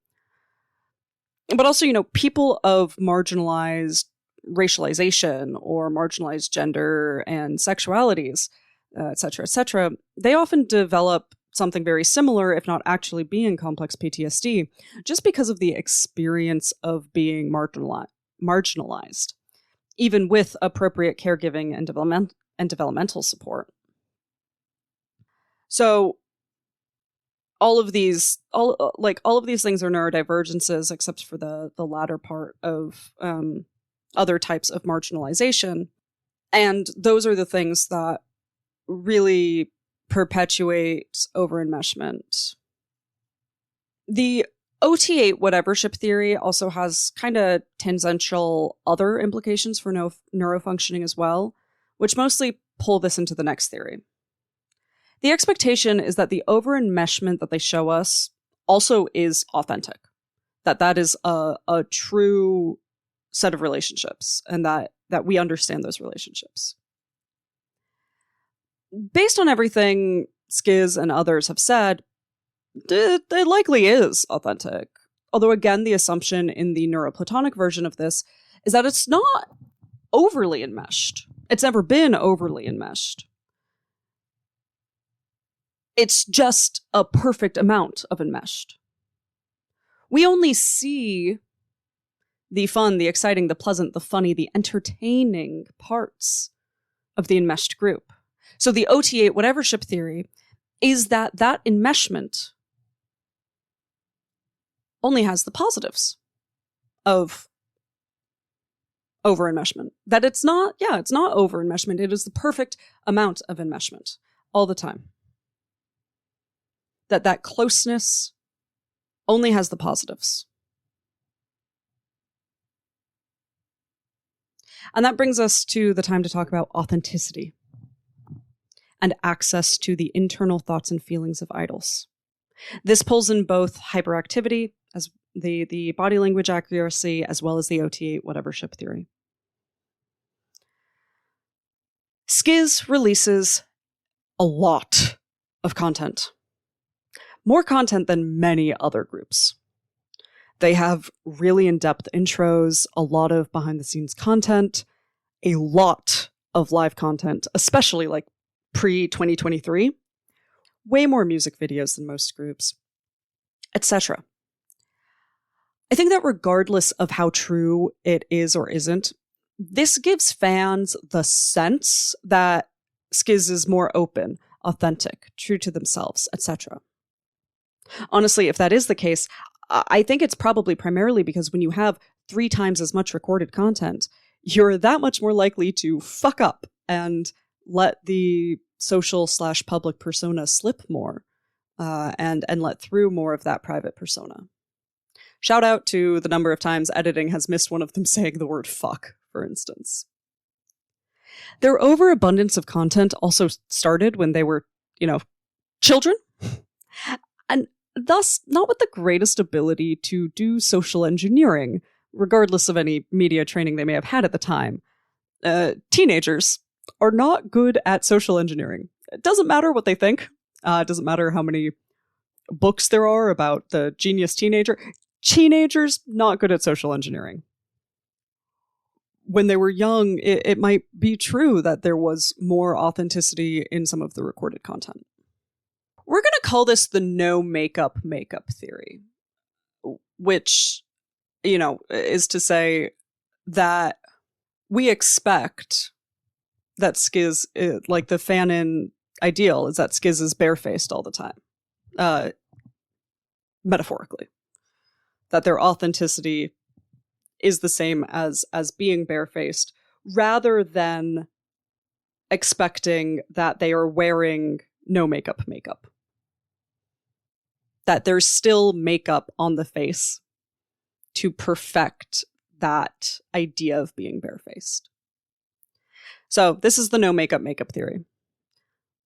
But also, you know, people of marginalized racialization or marginalized gender and sexualities, et cetera, they often develop something very similar, if not actually being complex PTSD, just because of the experience of being marginalized, even with appropriate caregiving and developmental support. So all of these things are neurodivergences, except for the latter part of other types of marginalization. And those are the things that really perpetuate over-enmeshment. The OT8 whatevership theory also has kind of tangential other implications for neurofunctioning as well, which mostly pull this into the next theory. The expectation is that the over-enmeshment that they show us also is authentic, that is a true set of relationships, and that we understand those relationships. Based on everything Skiz and others have said, it likely is authentic. Although, again, the assumption in the NeuroPlatonic version of this is that it's not overly enmeshed. It's never been overly enmeshed. It's just a perfect amount of enmeshed. We only see the fun, the exciting, the pleasant, the funny, the entertaining parts of the enmeshed group. So the OT8 whatevership theory is that enmeshment only has the positives of over-enmeshment. That it's not over-enmeshment. It is the perfect amount of enmeshment all the time. That closeness only has the positives. And that brings us to the time to talk about authenticity and access to the internal thoughts and feelings of idols. This pulls in both hyperactivity, as the body language accuracy, as well as the OT8 whatever-ship theory. Skiz releases a lot of content. More content than many other groups. They have really in-depth intros, a lot of behind-the-scenes content, a lot of live content, especially like pre-2023. Way more music videos than most groups, etc. I think that regardless of how true it is or isn't, this gives fans the sense that Skiz is more open, authentic, true to themselves, etc. Honestly, if that is the case, I think it's probably primarily because when you have 3 times as much recorded content, you're that much more likely to fuck up and let the social/public persona slip more, and let through more of that private persona. Shout out to the number of times editing has missed one of them saying the word fuck, for instance. Their overabundance of content also started when they were, children, and thus not with the greatest ability to do social engineering, regardless of any media training they may have had at the time. Teenagers are not good at social engineering. It doesn't matter what they think. It doesn't matter how many books there are about the genius teenager. Teenagers, not good at social engineering. When they were young, it might be true that there was more authenticity in some of the recorded content. We're going to call this the no makeup theory, which, is to say that we expect that Skiz, like the fan-in ideal, is that Skiz is barefaced all the time, metaphorically. That their authenticity is the same as being barefaced, rather than expecting that they are wearing no makeup. That there's still makeup on the face to perfect that idea of being barefaced. So this is the no makeup theory.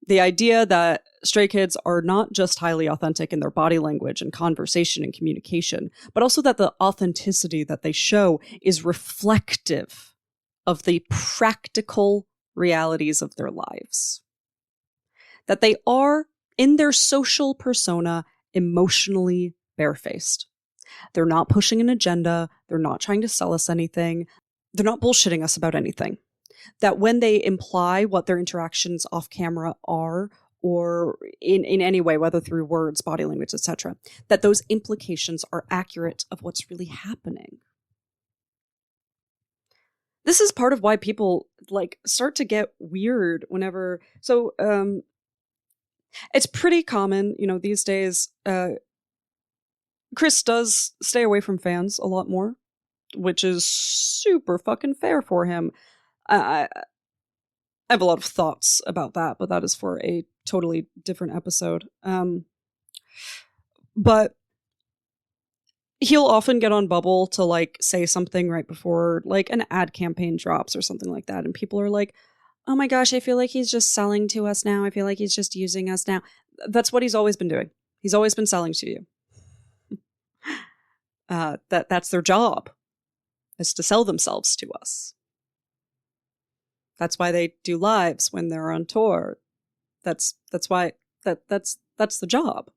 The idea that Stray Kids are not just highly authentic in their body language and conversation and communication, but also that the authenticity that they show is reflective of the practical realities of their lives. That they are, in their social persona, emotionally barefaced. They're not pushing an agenda. They're not trying to sell us anything. They're not bullshitting us about anything. That when they imply what their interactions off camera are, or in any way, whether through words, body language, etc., that those implications are accurate of what's really happening. This is part of why people start to get weird whenever. So it's pretty common, these days. Chris does stay away from fans a lot more, which is super fucking fair for him. I have a lot of thoughts about that, but that is for a totally different episode. But he'll often get on Bubble to say something right before an ad campaign drops or something like that, and people are like, "Oh my gosh, I feel like he's just selling to us now. I feel like he's just using us now." That's what he's always been doing. He's always been selling to you. That's their job, is to sell themselves to us. That's why they do lives when they're on tour. That's why that's the job.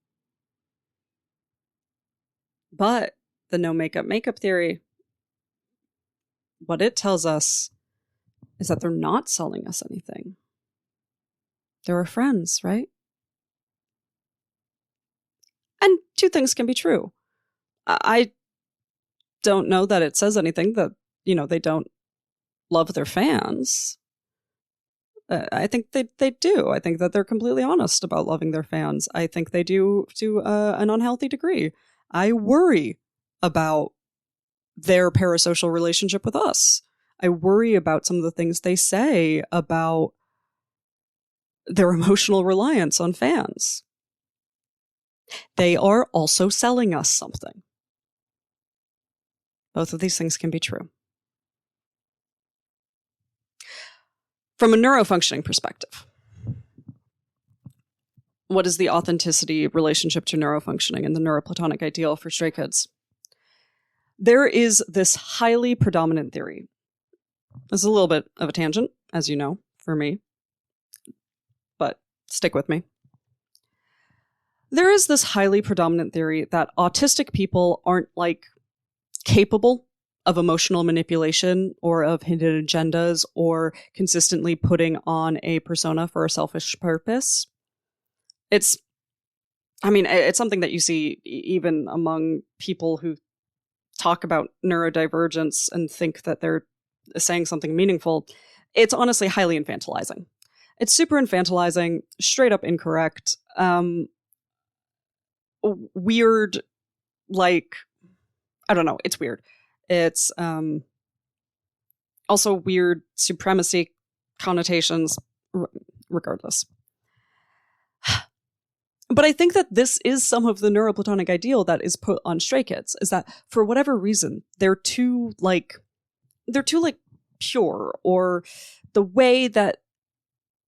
But the no makeup theory, what it tells us is that they're not selling us anything. They're our friends, right? And 2 things can be true. I don't know that it says anything that, they don't love their fans. I think they do. I think that they're completely honest about loving their fans. I think they do to an unhealthy degree. I worry about their parasocial relationship with us. I worry about some of the things they say about their emotional reliance on fans. They are also selling us something. Both of these things can be true. From a neurofunctioning perspective, what is the authenticity relationship to neurofunctioning and the NeuroPlatonic ideal for stray kids? There is this highly predominant theory. This is a little bit of a tangent, as you know, for me, but stick with me. There is this highly predominant theory that autistic people aren't capable of emotional manipulation or of hidden agendas or consistently putting on a persona for a selfish purpose. It's something that you see even among people who talk about neurodivergence and think that they're saying something meaningful. It's honestly highly infantilizing. It's super infantilizing, straight up incorrect, weird, I don't know, it's weird. It's also weird supremacy connotations, regardless. But I think that this is some of the NeuroPlatonic ideal that is put on stray kids, is that for whatever reason, they're too pure, or the way that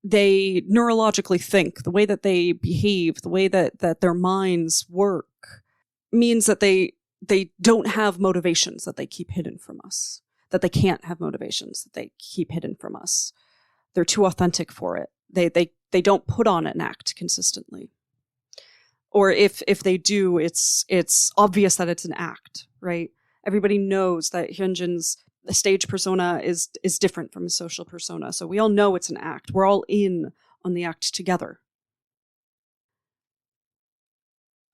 they neurologically think, the way that they behave, the way that their minds work means that they don't have motivations that they keep hidden from us, that they can't have motivations that they keep hidden from us. They're too authentic for it. They don't put on an act consistently. Or if they do, it's obvious that it's an act, right? Everybody knows that Hyunjin's stage persona is different from his social persona. So we all know it's an act. We're all in on the act together.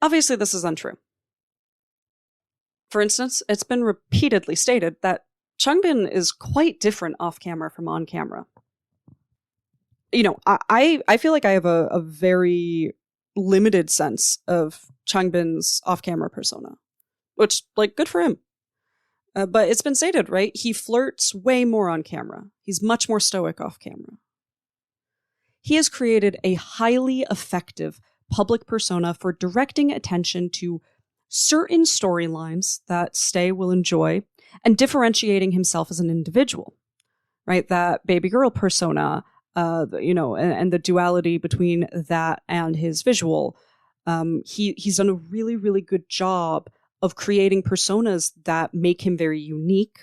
Obviously, this is untrue. For instance, it's been repeatedly stated that Changbin is quite different off camera from on camera. You know, I feel like I have a very limited sense of Changbin's off-camera persona, which, good for him. But it's been stated, right? He flirts way more on camera. He's much more stoic off camera. He has created a highly effective public persona for directing attention to certain storylines that Stay will enjoy and differentiating himself as an individual, right? That baby girl persona, and the duality between that and his visual. He's done a really, really good job of creating personas that make him very unique,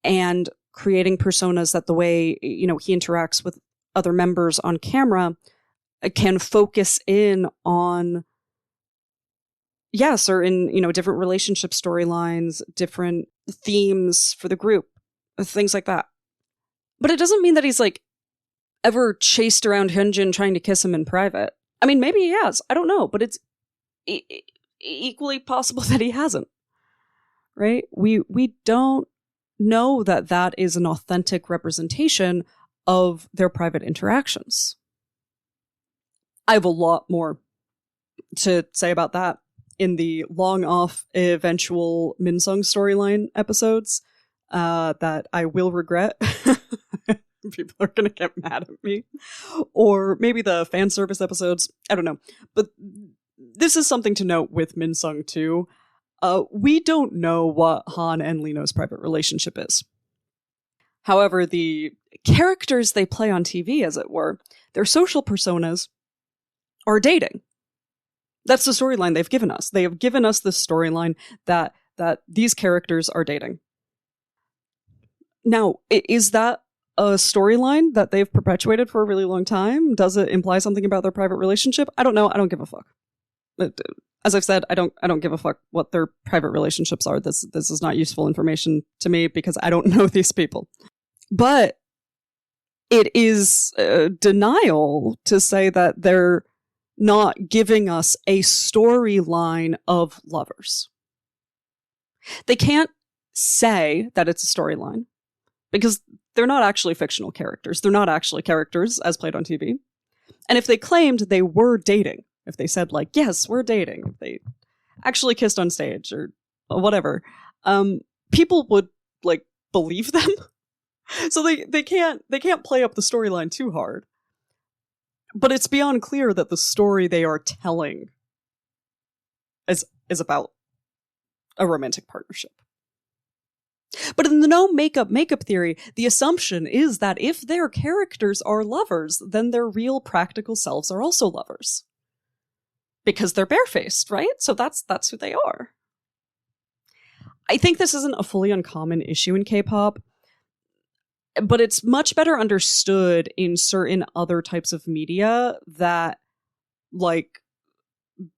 and creating personas that the way, he interacts with other members on camera can focus in on, certain, different relationship storylines, different themes for the group, things like that. But it doesn't mean that he's ever chased around Hyunjin trying to kiss him in private. I mean, maybe he has. I don't know, but it's equally possible that he hasn't. Right? We don't know that is an authentic representation of their private interactions. I have a lot more to say about that in the long off eventual Minsung storyline episodes that I will regret. People are going to get mad at me. Or maybe the fan service episodes. I don't know. But this is something to note with Minsung too. We don't know what Han and Lino's private relationship is. However, the characters they play on TV, as it were, their social personas, are dating. That's the storyline they've given us. They have given us this storyline that these characters are dating. Now, is that a storyline that they've perpetuated for a really long time? Does it imply something about their private relationship? I don't know. I don't give a fuck. As I've said, I don't give a fuck what their private relationships are. This is not useful information to me because I don't know these people. But it is denial to say that they're not giving us a storyline of lovers. They can't say that it's a storyline because they're not actually fictional characters. They're not actually characters as played on TV. And if they claimed they were dating, if they said like, yes, we're dating, if they actually kissed on stage or whatever, people would like believe them. So they can't play up the storyline too hard. But it's beyond clear that the story they are telling is about a romantic partnership. But in the no makeup theory, the assumption is that if their characters are lovers, then their real practical selves are also lovers. Because they're barefaced, right? So that's who they are. I think this isn't a fully uncommon issue in K-pop, but it's much better understood in certain other types of media that, like,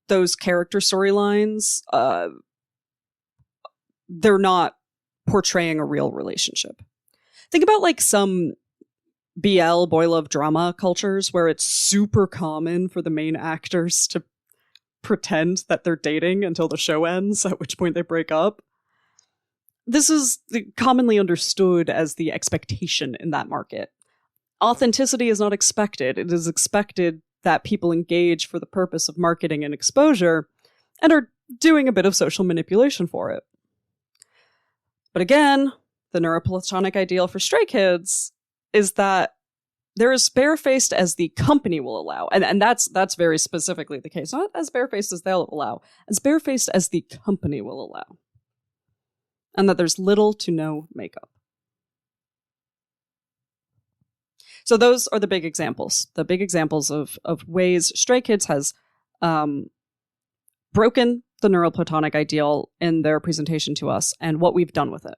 those character storylines, they're not portraying a real relationship. Think about like some BL, boy love drama cultures where it's super common for the main actors to pretend that they're dating until the show ends, at which point they break up. This is commonly understood as the expectation in that market. Authenticity is not expected. It is expected that people engage for the purpose of marketing and exposure and are doing a bit of social manipulation for it. But again, the NeuroPlatonic ideal for Stray Kids is that they're as barefaced as the company will allow. And that's very specifically the case. Not as barefaced as they'll allow, as barefaced as the company will allow. And that there's little to no makeup. So those are the big examples. The big examples of ways Stray Kids has broken the NeuroPlatonic ideal in their presentation to us and what we've done with it.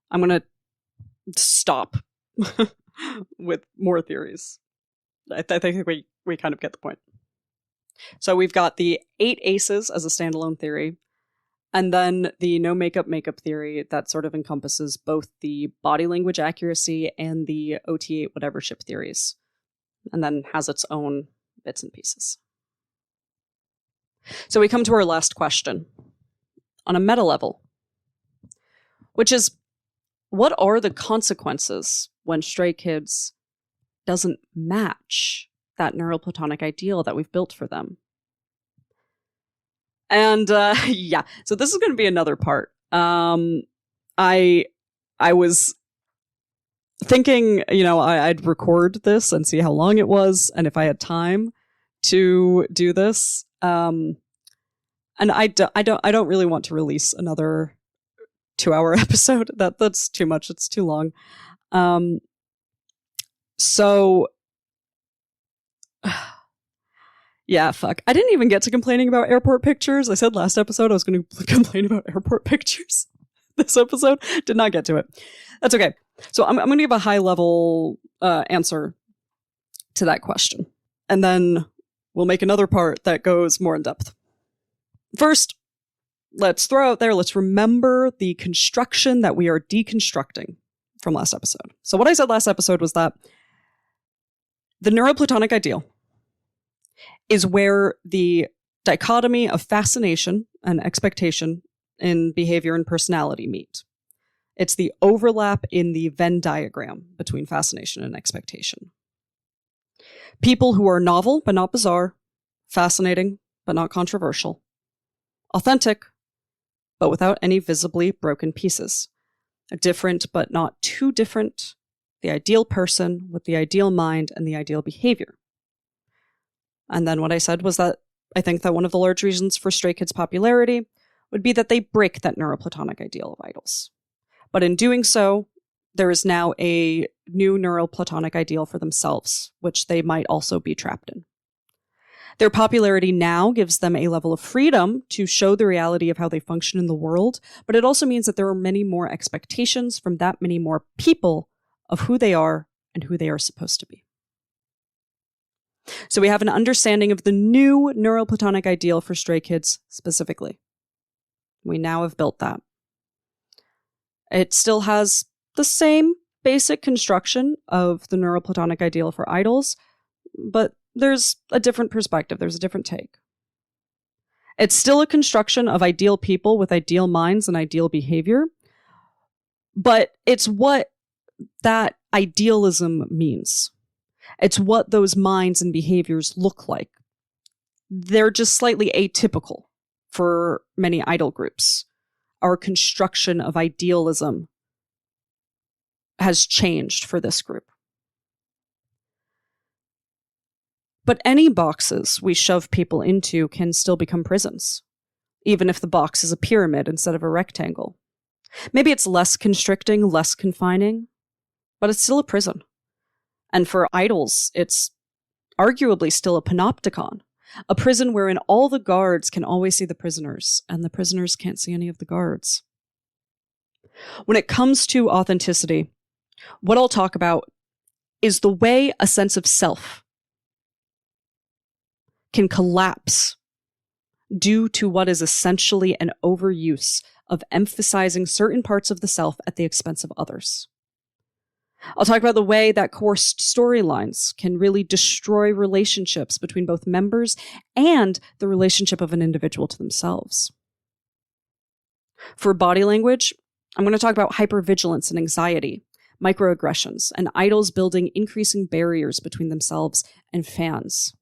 I'm going to stop with more theories. I think we kind of get the point. So we've got the 8 aces as a standalone theory, and then the no makeup theory that sort of encompasses both the body language accuracy and the OT8 whatever ship theories, and then has its own bits and pieces. So we come to our last question on a meta level, which is, what are the consequences when Stray Kids doesn't match that NeuroPlatonic ideal that we've built for them? And yeah, so this is going to be another part. I was thinking, I'd record this and see how long it was, and if I had time to do this. And I don't really want to release another 2-hour episode. That's too much. It's too long. So yeah, fuck. I didn't even get to complaining about airport pictures. I said last episode I was going to complain about airport pictures. This episode did not get to it. That's okay. So I'm going to give a high level answer to that question, and then we'll make another part that goes more in depth. First, let's remember the construction that we are deconstructing from last episode. So what I said last episode was that the NeuroPlatonic ideal is where the dichotomy of fascination and expectation in behavior and personality meet. It's the overlap in the Venn diagram between fascination and expectation. People who are novel but not bizarre, fascinating but not controversial, authentic but without any visibly broken pieces, different but not too different, the ideal person with the ideal mind and the ideal behavior. And then what I said was that I think that one of the large reasons for Stray Kids' popularity would be that they break that NeuroPlatonic ideal of idols. But in doing so, there is now a new NeuroPlatonic ideal for themselves, which they might also be trapped in. Their popularity now gives them a level of freedom to show the reality of how they function in the world, but it also means that there are many more expectations from that many more people of who they are and who they are supposed to be. So we have an understanding of the new NeuroPlatonic ideal for Stray Kids specifically. We now have built that. It still has the same basic construction of the NeuroPlatonic ideal for idols, but there's a different perspective. There's a different take. It's still a construction of ideal people with ideal minds and ideal behavior, but it's what that idealism means. It's what those minds and behaviors look like. They're just slightly atypical for many idol groups. Our construction of idealism has changed for this group. But any boxes we shove people into can still become prisons, even if the box is a pyramid instead of a rectangle. Maybe it's less constricting, less confining, but it's still a prison. And for idols, it's arguably still a panopticon, a prison wherein all the guards can always see the prisoners, and the prisoners can't see any of the guards. When it comes to authenticity, what I'll talk about is the way a sense of self can collapse due to what is essentially an overuse of emphasizing certain parts of the self at the expense of others. I'll talk about the way that coerced storylines can really destroy relationships between both members and the relationship of an individual to themselves. For body language, I'm going to talk about hypervigilance and anxiety, microaggressions, and idols building increasing barriers between themselves and fans.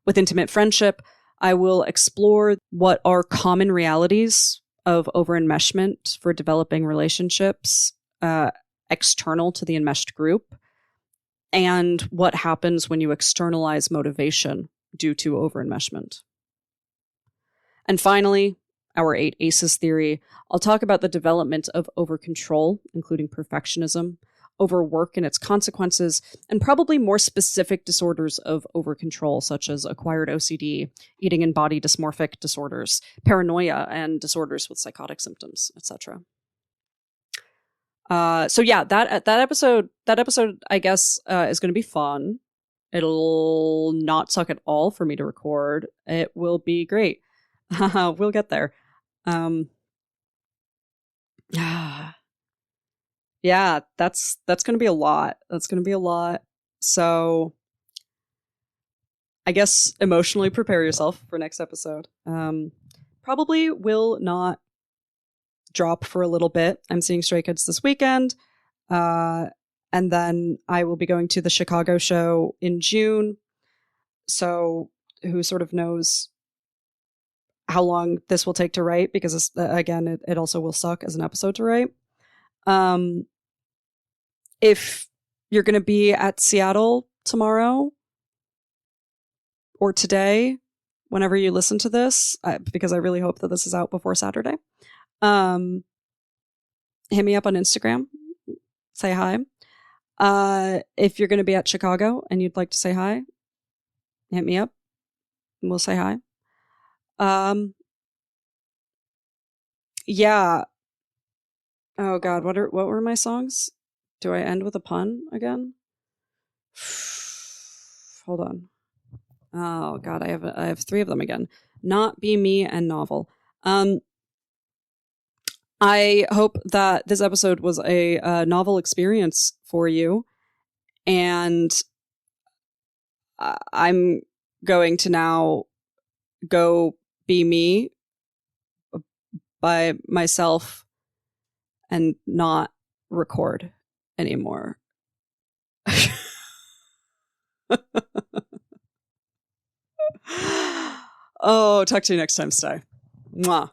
With intimate friendship, I will explore what are common realities of over-enmeshment for developing relationships external to the enmeshed group, and what happens when you externalize motivation due to over-enmeshment. And finally, our 8 ACEs theory, I'll talk about the development of over-control, including perfectionism, overwork and its consequences, and probably more specific disorders of over-control, such as acquired OCD, eating and body dysmorphic disorders, paranoia, and disorders with psychotic symptoms, etc. So yeah, that episode, I guess, is going to be fun. It'll not suck at all for me to record. It will be great. We'll get there. Yeah, that's going to be a lot. That's going to be a lot. So I guess emotionally prepare yourself for next episode. Probably will not drop for a little bit. I'm seeing Stray Kids this weekend. And then I will be going to the Chicago show in June. So who sort of knows how long this will take to write, because again, it also will suck as an episode to write. If you're going to be at Seattle tomorrow or today, whenever you listen to this, because I really hope that this is out before Saturday, hit me up on Instagram, say hi. If you're going to be at Chicago and you'd like to say hi, hit me up and we'll say hi. Yeah. Oh God, what were my songs? Do I end with a pun again? Hold on. Oh God, I have 3 of them again. Not Be Me and Novel. I hope that this episode was a novel experience for you, and I'm going to now go be me by myself and not record anymore. Oh, talk to you next time, Stay. Mwah.